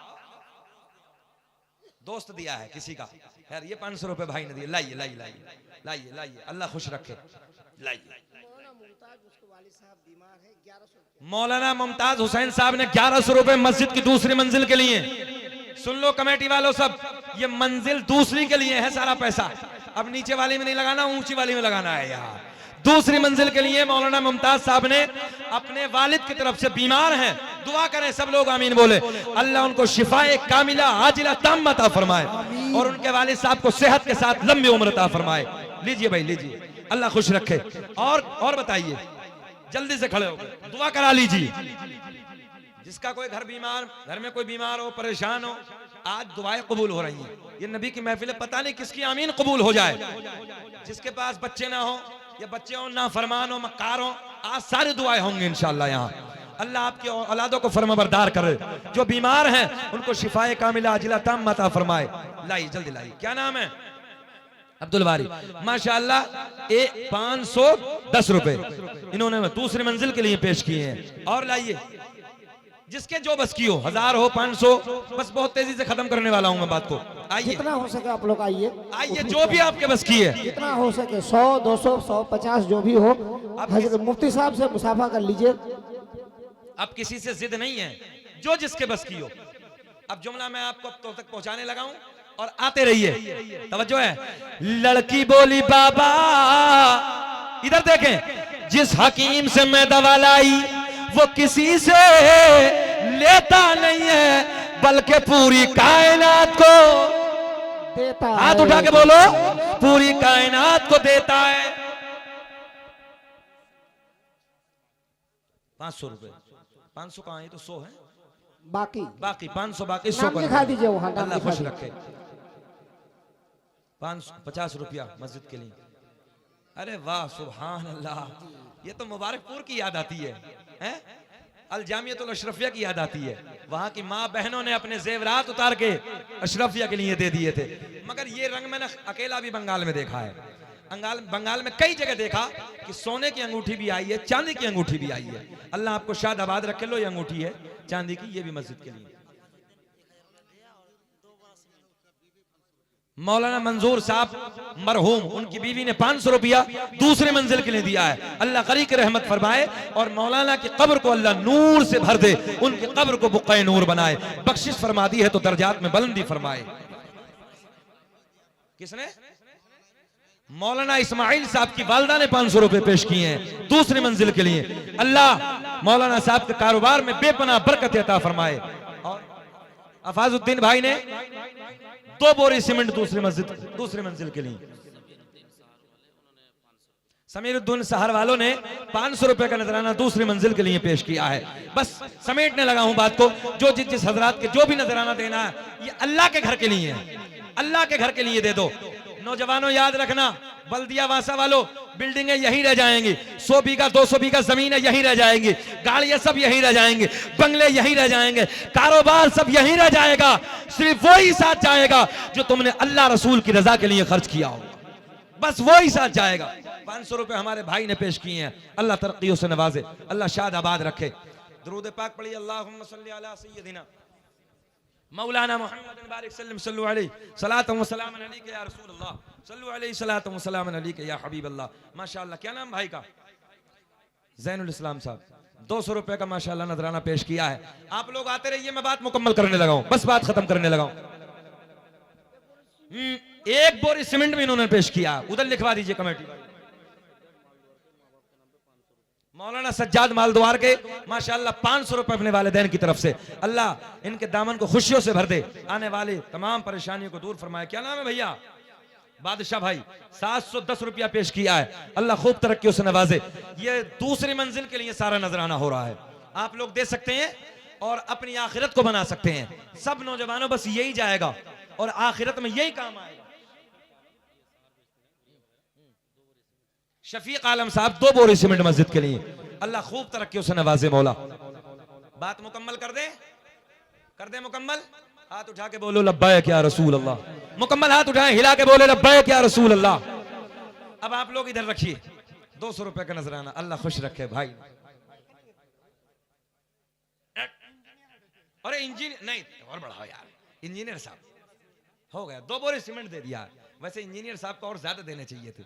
दोस्त दिया है किसी का, यार ये 500 रुपए भाई ने दिए। लाइए लाइए लाइए लाइए लाइए, अल्लाह खुश रखे। लाइए, मौलाना मुमताज हुसैन साहब ने 1100 रुपए मस्जिद की दूसरी मंजिल के लिए। सुन लो कमेटी वालों सब, ये मंजिल दूसरी के लिए है सारा पैसा। अब नीचे वाली में नहीं लगाना, ऊंची वाली में लगाना है। यार दूसरी मंजिल के लिए मौलाना मुमताज साहब ने अपने वालिद की तरफ से, बीमार हैं, दुआ करें सब लोग, आमीन बोले। अल्लाह उनको शिफाए कामिला आजिला ताम्मा अता फरमाए और उनके वालिद साहब को सेहत के साथ लंबी उम्र अता फरमाए। लीजिए भाई, लीजिए, अल्लाह खुश रखे। और बताइए, जल्दी से खड़े होकर दुआ करा लीजिए। जिसका कोई घर में कोई बीमार हो, परेशान हो, आज दुआएं कबूल हो रही हैं। ये नबी की महफिल है, पता नहीं किसकी आमीन कबूल हो जाए। जिसके पास बच्चे ना हो या बच्चे हो ना फरमान हो, मक्कार हो, आज सारी दुआएं होंगी इंशाअल्लाह यहाँ। अल्लाह आपकी औलादों को फरमाबरदार करे, जो बीमार हैं उनको शिफाए कामिला अजिला ताम्मा अता फरमाए। लाई जल्दी लाई, क्या नाम है? अब्दुल बारी, माशाअल्लाह। 510 रुपए इन्होंने दूसरी मंजिल के लिए पेश किए हैं। और लाइए जिसके जो बस की हो, 1000 हो 500, बस बहुत तेजी से खत्म करने वाला हूं मैं बात को। आइए जितना हो सके आप लोग आइए, आइए, जो भी आपके बस की है। जितना हो सके 100, 200, 150 जो भी हो, हजरत मुफ्ती साहब से मुसाफा कर लीजिए। अब किसी से जिद नहीं है, जो जिसके बस की हो। अब जुमला मैं आपको अब तो तक पहुंचाने लगा हूं और आते रहिए, तवज्जो है। लड़की बोली बाबा, इधर देखें, जिस हकीम से मैं दवा लाई वो किसी से लेता नहीं है, बल्कि पूरी कायनात को देता है। हाथ उठा के बोलो, पूरी कायनात को देता है। 500 रुपए, 500 कहाँ है? तो 100 है बाकी बाकी 500 बाकी 100 नाम लिखा दीजिए वहाँ, नाम अल्लाह लिखा खुश दीजिए। रखे। 550 रुपया मस्जिद के लिए। अरे वाह सुभान अल्लाह, ये तो मुबारकपुर की याद आती है, हैं? अल जामियतुल अशरफिया की याद आती है। वहां की माँ बहनों ने अपने जेवरात उतार के अशरफिया के लिए दे दिए थे। मगर ये रंग मैंने अकेला भी बंगाल में देखा है। बंगाल में कई जगह देखा कि सोने की अंगूठी भी आई है, चांदी की अंगूठी भी आई है। अल्लाह आपको शाद आबाद रखे। लो ये अंगूठी है चांदी की, ये भी मस्जिद के लिए। मौलाना मंजूर साहब मरहूम, उनकी बीवी ने 500 रुपया दूसरे मंजिल के लिए दिया है। अल्लाह करीक रहमत फरमाए और मौलाना की कब्र को अल्लाह नूर से भर दे, उनकी कब्र को बुक़्क़े नूर बनाए। बख्शिश फरमा दी है तो दर्जात में बुलंदी फरमाए। किसने? मौलाना इस्माइल साहब की वालदा ने 500 रुपए पेश किए हैं दूसरी मंजिल के लिए। अल्लाह मौलाना साहब के कारोबार में बेपनाह बरकत अता फरमाए। और अफाजुद्दीन भाई ने 2 बोरी सीमेंट दूसरी मंजिल के लिए। समीरुद्दीन सहर वालों ने 500 रुपए का नजराना दूसरी मंजिल के लिए पेश किया है। बस समेटने लगा हूं बात को। जो जिस हजरात के जो भी नजराना देना है, ये अल्लाह के घर के लिए है, अल्लाह के घर के लिए दे दो। नौजवानों याद रखना, बल्दिया वासा वालों, बिल्डिंगें यही रह जाएंगी, 100 बीघा 200 बीघा जमीनें यही रह जाएंगी, गाड़ियां सब यही रह जाएंगे, बंगले यही रह जाएंगे, कारोबार सब यही रह जाएगा। सिर्फ वही साथ जाएगा जो तुमने अल्लाह रसूल की रजा के लिए खर्च किया हो, बस वही साथ जाएगा। 500 रुपए हमारे भाई ने पेश किए हैं। अल्लाह तरक्कियों से नवाजे, अल्लाह शाद आबाद रखे। दरूद पाक पढ़िए। अल्लाहुम्मा सल्ली अला सय्यदिना मौलाना मोहम्मद बारिक सल्लल्लाहु अलैहि सलातम व सलामन अलैका या रसूल अल्लाह, सल्लु अलैहि सलातम व सलामन अलैका या हबीब अल्लाह। माशाअल्लाह, क्या नाम भाई का? ज़ैनुल इस्लाम साहब। 200 रुपए का माशाअल्लाह नजराना पेश किया है। आप लोग आते रहिए, मैं बात मुकम्मल करने लगा हूं, बस बात खत्म करने लगा हूं। 1 बोरी सीमेंट भी इन्होंने पेश किया, उधर लिखवा दीजिए कमेटी। मौलाना सज्जाद मालद्वार के माशाअल्लाह 500 रुपए अपने वालिदैन की तरफ से। अल्लाह इनके दामन को खुशियों से भर दे, आने वाले तमाम परेशानियों को दूर फरमाए। क्या नाम है भैया? बादशाह भाई 710 रुपया पेश किया है। अल्लाह खूब तरक्कियों से नवाजे। ये दूसरी मंजिल के लिए सारा नजराना हो रहा है, आप लोग दे सकते हैं और अपनी आखिरत को बना सकते हैं। सब नौजवानों बस यही जाएगा और आखिरत में यही काम आएगा। शफीक आलम साहब 2 बोरी सीमेंट मस्जिद के लिए। अल्लाह खूब तरक्कियों से नवाजे मौला। बात मुकम्मल कर दे मुकम्मल। हाथ उठा के बोलो लब्बैक या रसूल अल्लाह। मुकम्मल हाथ उठाएं, हिला के बोले लब्बैक या रसूल अल्लाह। अब आप लोग इधर रखिए 200 रुपए का नजराना। अल्लाह खुश रखे भाई। अरे इंजीनियर नहीं और बढ़ाओ यार, इंजीनियर साहब हो गया, 2 बोरी सीमेंट दे दिया। वैसे इंजीनियर साहब को और ज्यादा देने चाहिए थे।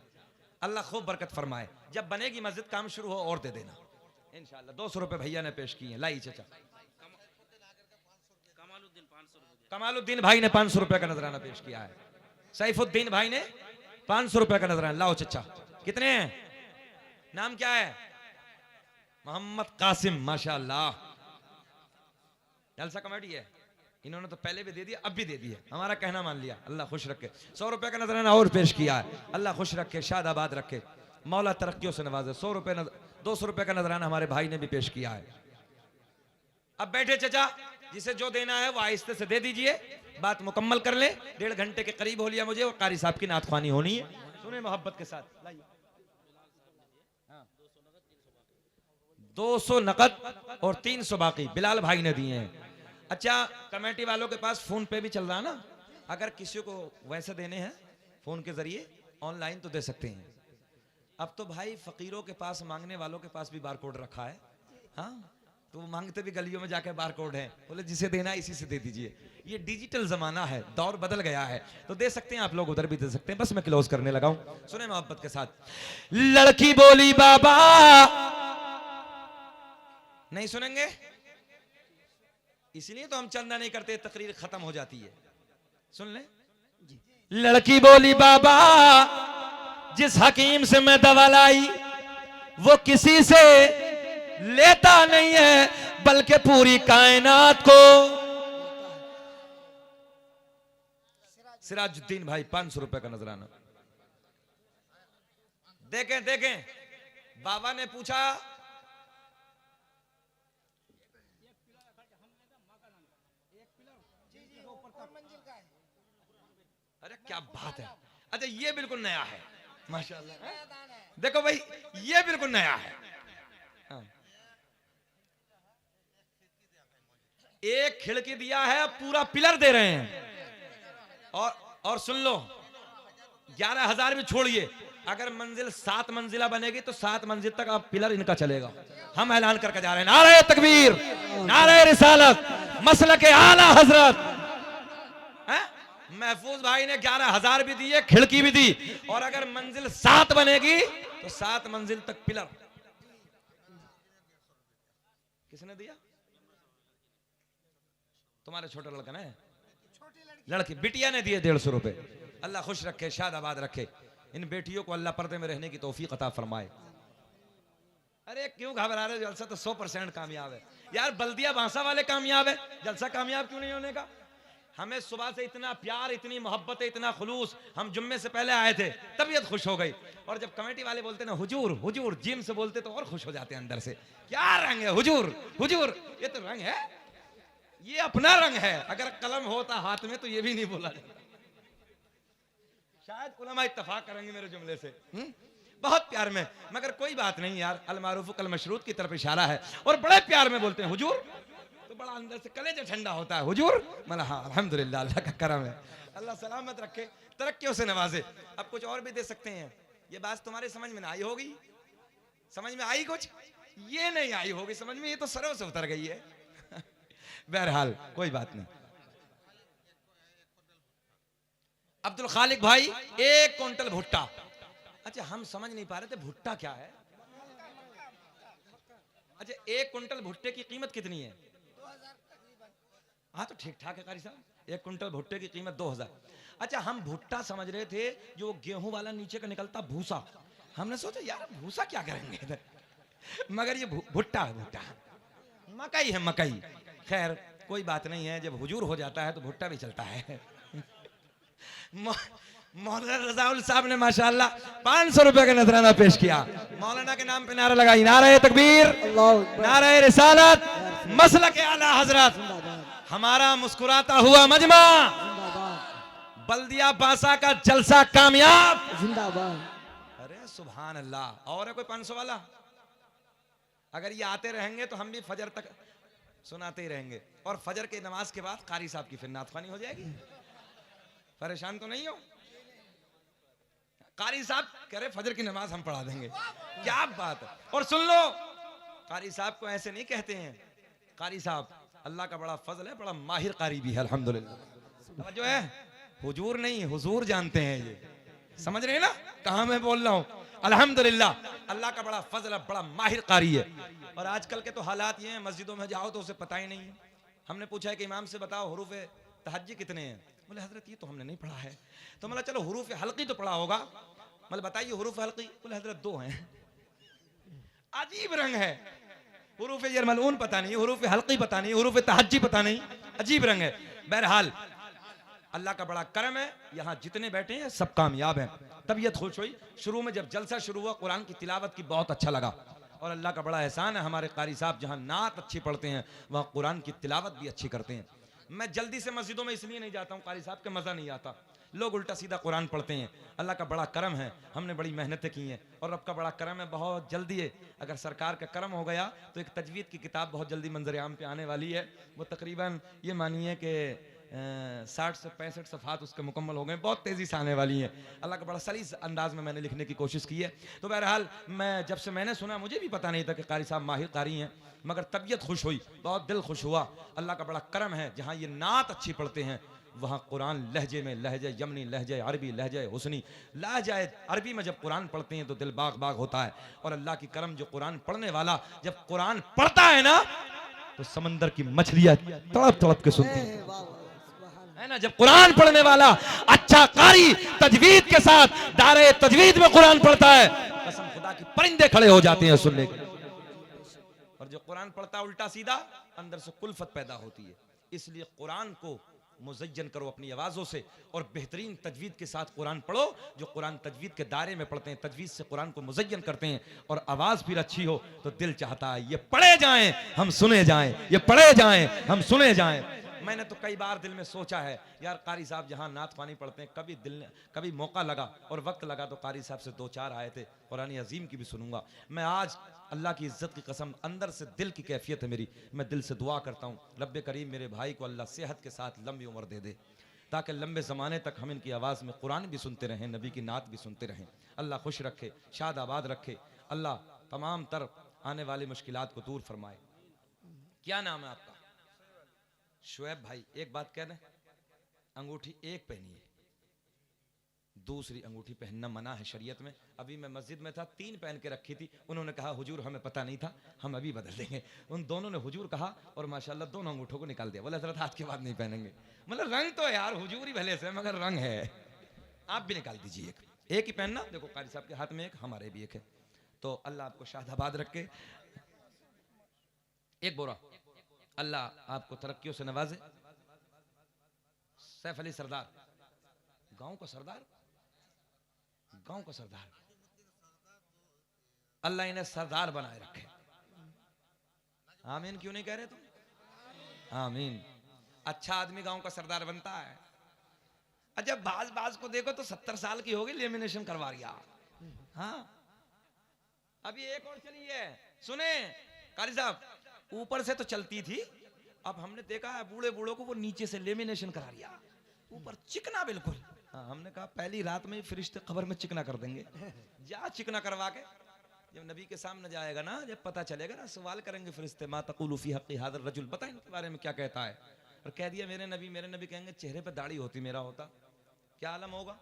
अल्लाह खूब बरकत फरमाए। जब बनेगी मस्जिद, काम शुरू हो और दे देना इंशाअल्लाह। 200 रुपए भैया ने पेश किए। लाई चाचा। कमालुद्दीन भाई ने 500 रुपए का नजराना पेश किया है। सैफुद्दीन भाई ने 500 रुपए का नजराना। लाओ चचा। कितने हैं? नाम क्या है? मोहम्मद कासिम। माशाअल्लाह, जलसा कमेटी है। इन्होंने तो पहले भी दे दिया, अब भी दे दिया, हमारा कहना मान लिया। अल्लाह खुश रखे। 100 रुपए का नजराना और पेश किया है। अल्लाह खुश रखे, शाद आबाद रखे, मौला तरक्कियों से नवाजे। 200 रुपए का नजराना हमारे भाई ने भी पेश किया है। अब बैठे चचा, जिसे जो देना है वो आहिस्ते से दे दीजिए, बात मुकम्मल कर ले। 1.5 घंटे के करीब हो लिया मुझे और कारी साहब की नातख्वानी होनी है। सुने मोहब्बत के साथ। 200 नकद और 300 बाकी बिलाल भाई ने दिए हैं। अच्छा, कमेटी वालों के पास फोन पे भी चल रहा है ना, अगर किसी को वैसे देने हैं फोन के जरिए ऑनलाइन तो दे सकते हैं। अब तो भाई फकीरों के पास, मांगने वालों के पास भी बार कोड रखा है। हाँ, तो वो मांगते भी गलियों में जाकर बार कोड है, बोले जिसे देना है इसी से दे दीजिए। ये डिजिटल जमाना है, दौर बदल गया है, तो दे सकते हैं आप लोग, उधर भी दे सकते हैं। बस मैं क्लोज करने लगा हूं, सुने मोहब्बत के साथ। लड़की बोली बाबा, नहीं सुनेंगे इसलिए तो हम चंदा नहीं करते, तकरीर खत्म हो जाती है। सुन ले। लड़की बोली बाबा, जिस हकीम से मैं दवा लाई वो किसी से लेता नहीं है, बल्कि पूरी कायनात को। सिराजुद्दीन भाई 500 रुपए का नजराना। देखें देखें, बाबा ने पूछा अरे क्या बात है। अच्छा, ये बिल्कुल नया है माशाल्लाह। देखो भाई, ये बिल्कुल नया है। हाँ। एक खिड़की दिया है, पूरा पिलर दे रहे हैं। और सुन लो, 11,000 भी छोड़िए, अगर मंजिल 7 मंजिला बनेगी तो 7 मंजिल तक आप पिलर इनका चलेगा। हम ऐलान करके जा रहे हैं, नारे तकबीर, नारे रिसालत, मसलक आला हजरत। महफूज भाई ने 11,000 भी दिए, खिड़की भी दी, और अगर मंजिल 7 बनेगी तो 7 मंजिल तक पिलर। किसने दिया? तुम्हारे छोटा लड़का ने, लड़की बिटिया ने दिए 150 रुपए। अल्लाह खुश रखे, शादाबाद रखे। इन बेटियों को अल्लाह पर्दे में रहने की तौफीक अता फरमाए। अरे क्यों घबरा रहे, जलसा तो 100% कामयाब है यार। बल्दिया बांसा वाले कामयाब है, जलसा कामयाब क्यों नहीं होने का? हमें सुबह से इतना प्यार, इतनी मोहब्बत, इतना खुलूस। हम जुम्मे से पहले आए थे, तबीयत खुश हो गई। और जब कमेटी वाले बोलते ना हुजूर हुजूर, जिम से बोलते तो और खुश हो जाते हैं अंदर से। क्या रंग है हुजूर हुजूर, ये तो रंग है, ये अपना रंग है। अगर कलम होता हाथ में तो ये भी नहीं बोला जाता। शायद उलमा इत्तफाक करेंगे मेरे जुमले से। बहुत प्यार में, मगर कोई बात नहीं यार, अल मारूफ कल मशरूत की तरफ इशारा है। और बड़े प्यार में बोलते हैं हुजूर, तो बड़ा अंदर से कलेजा ठंडा होता है। हुजूर मतलब हाँ, अल्हम्दुलिल्लाह, अल्लाह का करम है, अल्लाह सलामत रखे, तरक्कियों से नवाजे। अब कुछ और भी दे सकते हैं। ये बात तुम्हारे समझ में ना आई होगी, समझ में आई कुछ? ये नहीं आई होगी समझ में, ये तो सरों से उतर गई है। बहरहाल कोई बात नहीं। अब्दुल खालिक भाई 1 क्विंटल भुट्टा। अच्छा, हम समझ नहीं पा रहे थे भुट्टा क्या है। अच्छा, 1 क्विंटल भुट्टे की कीमत कितनी है? हाँ, तो ठीक ठाक है कारी साहब, 1 क्विंटल भुट्टे की कीमत 2000। अच्छा, हम भुट्टा समझ रहे थे जो गेहूं वाला नीचे का निकलता भूसा। हमने सोचा यार भूसा क्या करेंगे इधर, मगर ये भुट्टा है, भुट्टा मकई है, मकई। खैर कोई बात नहीं है, जब हुजूर हो जाता है तो भुट्टा भी चलता है। मौलाना रजाउल साहब ने माशाअल्लाह 500 रुपए का नजराना पेश किया। मौलाना के नाम पे नारा लगाई, नारे तकबीर, नारे रिसालत, मसलक आला हजरत। हमारा मुस्कुराता हुआ मजमा, बल्दिया बांसा का जलसा कामयाब, जिंदाबाद। अरे सुभान अल्लाह। और है कोई 500 वाला? अगर ये आते रहेंगे तो हम भी फजर तक सुनाते ही रहेंगे, और फजर के नमाज के बाद कारी साहब की फिर नात ख्वानी हो जाएगी। परेशान तो नहीं हो? कारी साहब कह रहे फजर की नमाज हम पढ़ा देंगे, क्या बात है। और सुन लो, कारी साहब को ऐसे नहीं कहते हैं। कारी साहब अल्लाह का बड़ा फजल है, बड़ा माहिर कारी भी है अल्हम्दुलिल्लाह। जो है हुजूर नहीं हुजूर जानते हैं, ये समझ रहे हैं ना कहां मैं बोल रहा हूं। अल्हम्दुलिल्लाह, अल्लाह का बड़ा फजल है, बड़ा माहिर कारी है। और आजकल के तो हालात ये हैं, मस्जिदों में जाओ तो उसे पता ही नहीं है। हमने पूछा है कि इमाम से बताओ हुरूफ तहज्जी कितने हैं? बोले हजरत ये तो हमने नहीं पढ़ा है। तो मतलब चलो हुरूफ हल्की तो पढ़ा होगा, मतलब बताइए हुरूफ हल्की। बोले हजरत 2 हैं। अजीब रंग है, हुरूफ यरमलून पता नहीं, हुरूफ हल्की पता नहीं, हुरूफ तहज्जी पता नहीं, अजीब रंग है। बहरहाल अल्लाह का बड़ा करम है, यहाँ जितने बैठे हैं सब कामयाब हैं। तबीयत खुश हुई, शुरू में जब जलसा शुरू हुआ कुरान की तिलावत की बहुत अच्छा लगा। और अल्लाह का बड़ा एहसान है, हमारे कारी साहब जहाँ नात अच्छी पढ़ते हैं वहाँ कुरान की तिलावत भी अच्छी करते हैं। मैं जल्दी से मस्जिदों में इसलिए नहीं जाता हूँ कारी साहब के मजा नहीं आता, लोग उल्टा सीधा कुरान पढ़ते हैं। अल्लाह का बड़ा करम है, हमने बड़ी मेहनतें की हैं और रब का बड़ा करम है, बहुत जल्दी है। अगर सरकार का करम हो गया तो एक तजवीद की किताब बहुत जल्दी मंजर आम पे आने वाली है। वो तकरीबन ये मानिए कि 60 से 65 सफ़ात उसके मुकम्मल हो गए, बहुत तेज़ी से आने वाली हैं। अल्लाह का बड़ा सलीस अंदाज में मैंने लिखने की कोशिश की है। तो बहरहाल मैं जब से मैंने सुना, मुझे भी पता नहीं था कि कारी साहब माहिर कारी हैं, मगर तबीयत खुश हुई, बहुत दिल खुश हुआ। अल्लाह का बड़ा करम है, जहाँ ये नात अच्छी पढ़ते हैं वहाँ कुरान लहजे में, लहजे यमनी, लहजे अरबी, लहजे हुसनी, लहजा अरबी में जब कुरान पढ़ते हैं तो दिल बाग बाग होता है। और अल्लाह की करम, जो कुरान पढ़ने वाला जब कुरान पढ़ता है ना तो समंदर की मछलियां तड़प तड़प के सुनती है ना। जब कुरान पढ़ने वाला अच्छा कारी तजवीद के साथ दारे तजवीद में कुरान पढ़ता है, कसम खुदा की परिंदे खड़े हो जाते हैं सुनने के। और जो कुरान पढ़ता है उल्टा सीधा, अंदर से कुल्फत पैदा होती है। इसलिए कुरान को मुज़य्यन करो अपनी आवाज़ों से और बेहतरीन तजवीद के साथ कुरान पढ़ो। जो कुरान तजवीद के दायरे में पढ़ते हैं, तजवीद से कुरान को मुज़य्यन करते हैं और आवाज़ फिर अच्छी हो, तो दिल चाहता है ये पढ़े जाएं हम सुने जाएं, ये पढ़े जाएं हम सुने जाएं। मैंने तो कई बार दिल में सोचा है, यार कारी साहब जहाँ नात ख़वानी पढ़ते हैं, कभी मौका लगा और वक्त लगा तो कारी साहब से 2-4 आए थे कुरान अजीम की भी सुनूंगा। मैं आज अल्लाह की इज्जत की कसम, अंदर से दिल की कैफियत है मेरी, मैं दिल से दुआ करता हूँ रब्बे करीम मेरे भाई को अल्लाह सेहत के साथ लंबी उम्र दे दे, ताकि लंबे ज़माने तक हम इनकी आवाज़ में कुरान भी सुनते रहें, नबी की नात भी सुनते रहें। अल्लाह खुश रखे, शाद आबाद रखे, अल्लाह तमाम तरफ आने वाली मुश्किलात को दूर फरमाए। क्या नाम है आपका? शुएब भाई, एक बात कह दें, अंगूठी एक पहनिए, दूसरी अंगूठी पहनना मना है शरीयत में। अभी मैं मस्जिद में था, 3 पहन के रखी थी, उन्होंने कहा हुजूर हमें पता नहीं था, हम अभी बदल देंगे। उन दोनों ने हुजूर कहा और माशाल्लाह दोनों अंगूठों को निकाल दिया। बोले हज़रत आज के बाद नहीं पहनेंगे। मतलब रंग तो यार हुजूर ही भले से, मगर रंग है, आप भी निकाल दीजिए। एक ही पहनना, देखो कारी साहब के हाथ में एक, हमारे भी एक है। तो अल्लाह आपको शादाबाद रखे। एक बोरा, अल्लाह आपको तरक्कियों से नवाजे। सैफ अली सरदार, गांव का सरदार, गांव का सरदार, अल्लाह इन्हें सरदार बनाए रखे। आमीन क्यों नहीं कह रहे तुम? आमीन। अच्छा आदमी गांव का सरदार बनता है। अच्छा बाज को देखो तो 70 साल की होगी, लेमिनेशन करवा लिया। हाँ अभी एक और चली है, सुने कारी साहब, ऊपर से तो चलती थी, अब हमने देखा है बूढ़े बूढ़ों को वो नीचे से लेमिनेशन करा लिया, ऊपर चिकना बिल्कुल। हाँ हमने कहा पहली रात में ही फरिश्ते खबर में चिकना कर देंगे, जा चिकना करवा के जब नबी के सामने जाएगा ना, जब पता चलेगा ना, सवाल करेंगे फरिश्ते मा तक़ूलु फी हक़्क़ि हाज़िर रजुल, बता इनके बारे में क्या कहता है। और कह दिया मेरे नबी कहेंगे चेहरे पे दाढ़ी होती मेरा होता, क्या आलम होगा,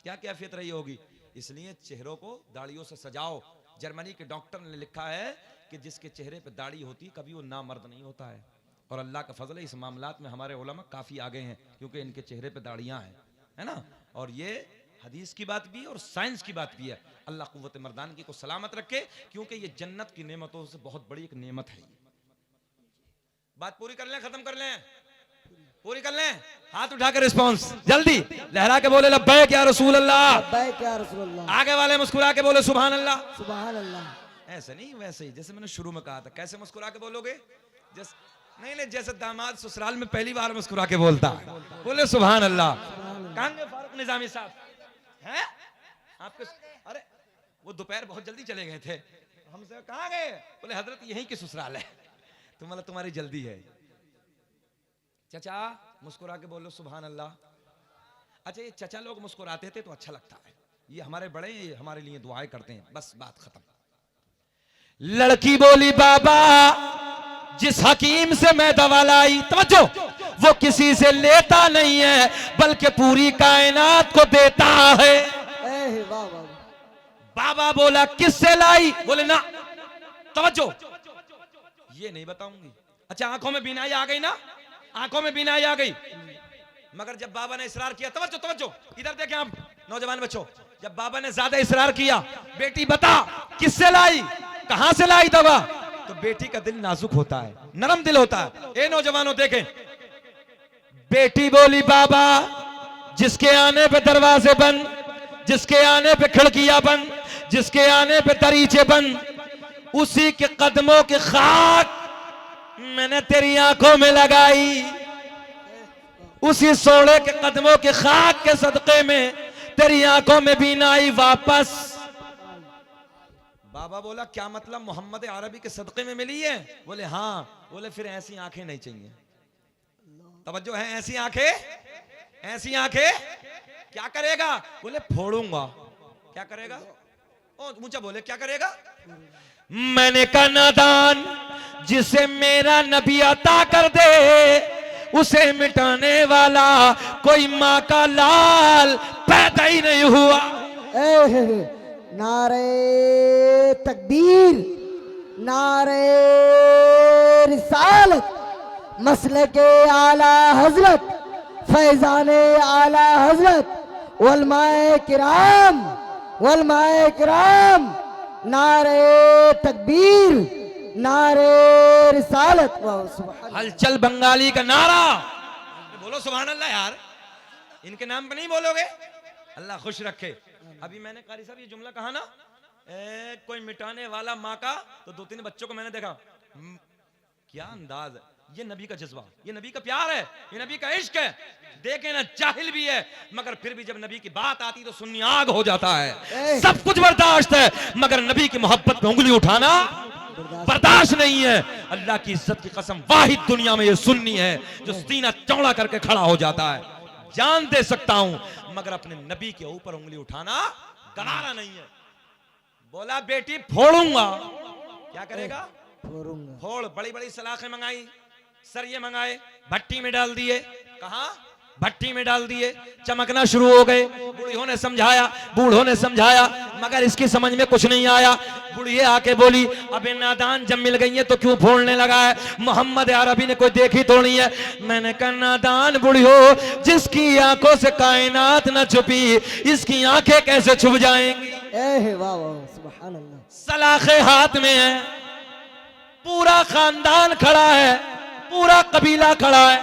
क्या कैफियत रही होगी। इसलिए चेहरों को दाढ़ियों से सजाओ। जर्मनी के डॉक्टर ने लिखा है कि जिसके चेहरे पे दाढ़ी होती कभी वो नामर्द नहीं होता है। और अल्लाह का फजल है, इस मामलात में हमारे उलमा काफ़ी आगे हैं, क्योंकि इनके चेहरे पे दाढ़ियाँ हैं, है ना। और ये हदीस की बात भी है और साइंस की बात भी है। अल्लाह कुव्वत मर्दानगी को सलामत रखे, क्योंकि ये जन्नत की नेमतों से बहुत बड़ी एक नेमत है। बात पूरी कर लें, खत्म कर लें, पूरी कर लें। हाथ उठा के रिस्पॉन्स जल्दी लहरा के बोले लब्बैक या रसूल अल्लाह, लब्बैक या रसूल अल्लाह। आगे वाले मुस्कुरा के बोले सुभान अल्लाह, सुभान अल्लाह। ऐसे नहीं, वैसे ही जैसे मैंने शुरू में कहा था। कैसे मुस्कुरा के बोलोगे? नहीं जैसे दामाद ससुराल में पहली बार मुस्कुरा के बोलता है, बोले सुभान अल्लाह। कहां गए फारूक निजामी साहब हैं आपके? अरे वो दोपहर बहुत जल्दी चले गए थे, हमसे कहां गए? बोले हजरत यहीं के ससुराल है, तो मतलब तुम्हारी जल्दी है। चचा मुस्कुरा के बोलो सुभान अल्लाह। अच्छा ये चचा लोग मुस्कुराते थे तो अच्छा लगता है, ये हमारे बड़े हमारे लिए दुआएं करते हैं, बस बात खत्म। लड़की बोली बाबा जिस हकीम से मैं दवा लाई, तवज्जो, वो किसी से लेता नहीं है बल्कि पूरी कायनात को देता है। बाबा बोला किससे लाई? बोले ना, तवज्जो, ये नहीं बताऊंगी। अच्छा आंखों में बीनाई आ गई ना, आंखों में बीनाई आ गई, मगर जब बाबा ने इसरार किया, तवज्जो तवज्जो इधर देखें आप नौजवान बच्चों, जब बाबा ने ज्यादा इसरार किया, बेटी बता किससे लाई, कहां से लाई दवा, तो बेटी का दिल नाजुक होता है, नरम दिल होता है। ए नौजवानों देखें, बेटी बोली बाबा जिसके आने पे दरवाजे बंद, जिसके आने पे खिड़कियां बंद, जिसके आने पे दरीचे बंद, उसी के कदमों की खाक मैंने तेरी आंखों में लगाई। उसी सोने के कदमों के खाक के सदके में तेरी आंखों में बीनाई वापस। बाबा बोला क्या मतलब, मोहम्मद अरबी के सदके में मिली है? बोले हाँ। बोले फिर ऐसी आंखें नहीं चाहिए। तवज्जो है, ऐसी आंखें, ऐसी आंखें क्या करेगा? बोले फोड़ूंगा। क्या करेगा? ओ ऊंचा बोले क्या करेगा? मैंने कहा नादान, जिसे मेरा नबी अता कर दे उसे मिटाने वाला कोई माँ का लाल पैदा ही नहीं हुआ। नारे तकबीर, नारे रिसालत, मसले के आला हजरत, फैजाने आला हजरत, उलमाए किराम, उलमाए किराम, नारे तकबीर, नारे रिसालत। हलचल बंगाली का नारा। बोलो सुभान अल्लाह यार, इनके नाम पे नहीं बोलोगे? अल्लाह खुश रखे। अभी मैंने कारी साहब ये जुमला कहा ना, कोई मिटाने वाला माँ का, तो 2-3 बच्चों को मैंने देखा, क्या अंदाज है, ये नबी का जज्बा, ये नबी का प्यार है, ये नबी का इश्क है। देखे ना जाहिल भी है, मगर फिर भी जब नबी की बात आती तो सुन्नी आग हो जाता है। सब कुछ बर्दाश्त है, मगर नबी की मोहब्बत में उंगली उठाना बर्दाश्त नहीं है। अल्लाह की इज्जत की कसम, वाहिद दुनिया में ये सुन्नी है जो सीना चौड़ा करके खड़ा हो जाता है। जान दे सकता हूं मगर अपने नबी के ऊपर उंगली उठाना गवारा नहीं है। बोला बेटी फोड़ूंगा। क्या करेगा? फोड़ूंगा। फोड़। बड़ी बड़ी सलाखें मंगाई, सरिये मंगाए, भट्टी में डाल दिए। कहा? भट्टी में डाल दिए। चमकना शुरू हो गए। बूढ़ियों ने समझाया, बूढ़ों ने समझाया, मगर इसकी समझ में कुछ नहीं आया। बुढ़िए आके बोली, अबे नादान जब मिल गई है तो क्यों फोड़ने लगा है? मोहम्मद अरबी ने कोई देखी थोड़ी है। मैंने कहा नादान बुढ़ियो, जिसकी आंखों से कायनात न छुपी, इसकी आंखें कैसे छुप जाएंगी? वाह वाह सुभान अल्लाह। सलाखे हाथ में है, पूरा खानदान खड़ा है, पूरा कबीला खड़ा है,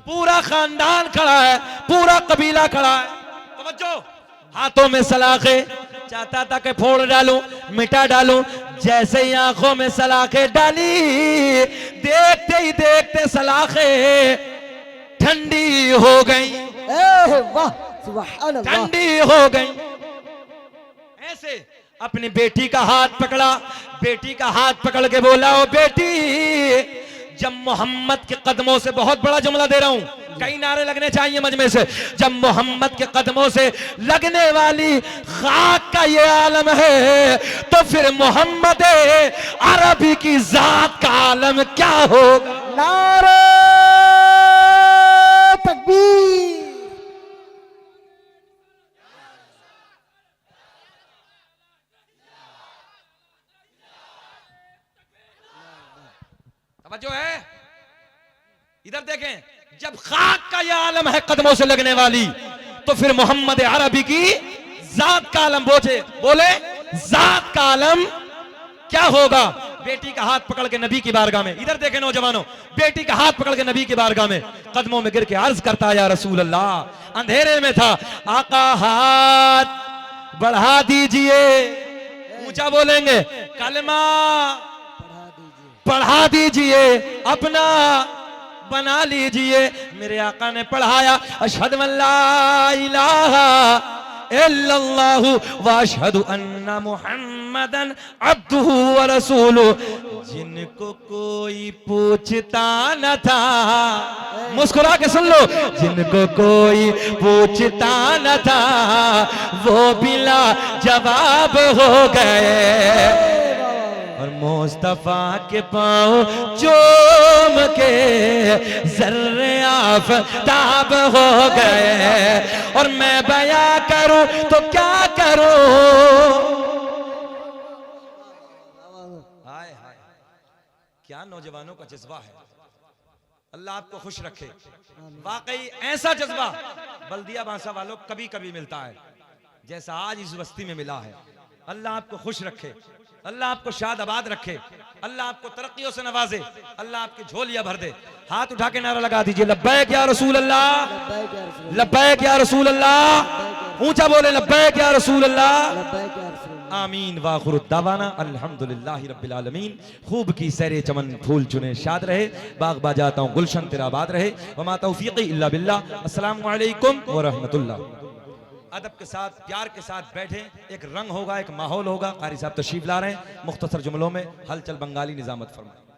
पूरा खानदान खड़ा है, पूरा कबीला खड़ा है। तवज्जो, हाथों में सलाखे, चाहता था कि फोड़ डालूं, मिटा डालूं। जैसे ही आंखों में सलाखे डाली, देखते ही देखते सलाखे ठंडी हो गई। वाह सुभान अल्लाह। ठंडी हो गई। ऐसे अपनी बेटी का हाथ पकड़ा, बेटी का हाथ पकड़ के बोला, ओ बेटी, जब मोहम्मद के कदमों से, बहुत बड़ा जुमला दे रहा हूं, कई नारे लगने चाहिए मजमे से, जब मोहम्मद के कदमों से लगने वाली खाक का ये आलम है, तो फिर मोहम्मद अरबी की जात का आलम क्या होगा? नारे तकबीर। जो है इधर देखें, जब खाक का यह आलम है कदमों से लगने वाली, तो फिर मोहम्मद अरबी की जात का आलम बोले जात का आलम क्या होगा? बेटी का हाथ पकड़ के नबी की बारगाह में, इधर देखें नौजवानों, बेटी का हाथ पकड़ के नबी की बारगाह में कदमों में गिर के अर्ज करता, या रसूल अल्लाह, अंधेरे में था, आका हाथ बढ़ा दीजिए, ऊंचा बोलेंगे, कलमा पढ़ा दीजिए, अपना बना लीजिए। मेरे आका ने पढ़ाया, अशहदु अल्ला इलाहा इल्लल्लाहु व अशहदु अन्ना मुहम्मदन अब्दुहु व रसूलुहु। जिनको कोई पूछता न था, मुस्कुरा के सुन लो, जिनको कोई पूछता न था, वो बिला जवाब हो गए, और मुस्तफा के पाँव चूम के ज़र्रे आफ़ताब हो गए। और मैं बया करूं तो क्या करूं? हाय हाय, क्या नौजवानों का जज्बा है। अल्लाह आपको खुश रखे। वाकई ऐसा जज्बा बल्दिया बांसा वालों कभी कभी मिलता है, जैसा आज इस बस्ती में मिला है। अल्लाह आपको खुश रखे, अल्लाह आपको शाद आबाद रखे, अल्लाह आपको तरक्कियों से नवाजे, अल्लाह आपकी झोलियां भर दे। हाथ उठा के नारा लगा दीजिए, लब्बैक या रसूल अल्लाह, लब्बैक या रसूल अल्लाह। ऊंचा बोले, लब्बैक या रसूल अल्लाह। आमीन वाखुर दावाना अल्हम्दुलिल्लाहि रब्बिल आलमीन। खूब की सैरे चमन फूल चुने शाद रहे, बाग बाजाता हूँ गुलशन तेरा आबाद रहे। वमा तौफीकी इल्ला बिल्लाह। अस्सलामु अलैकुम व रहमतुल्लाह। अदब के साथ प्यार के साथ बैठे, एक रंग होगा, एक माहौल होगा। कारी साहब तशरीफ ला रहे हैं, मुख्तसर जुमलों में हलचल बंगाली निजामत फरमाएं।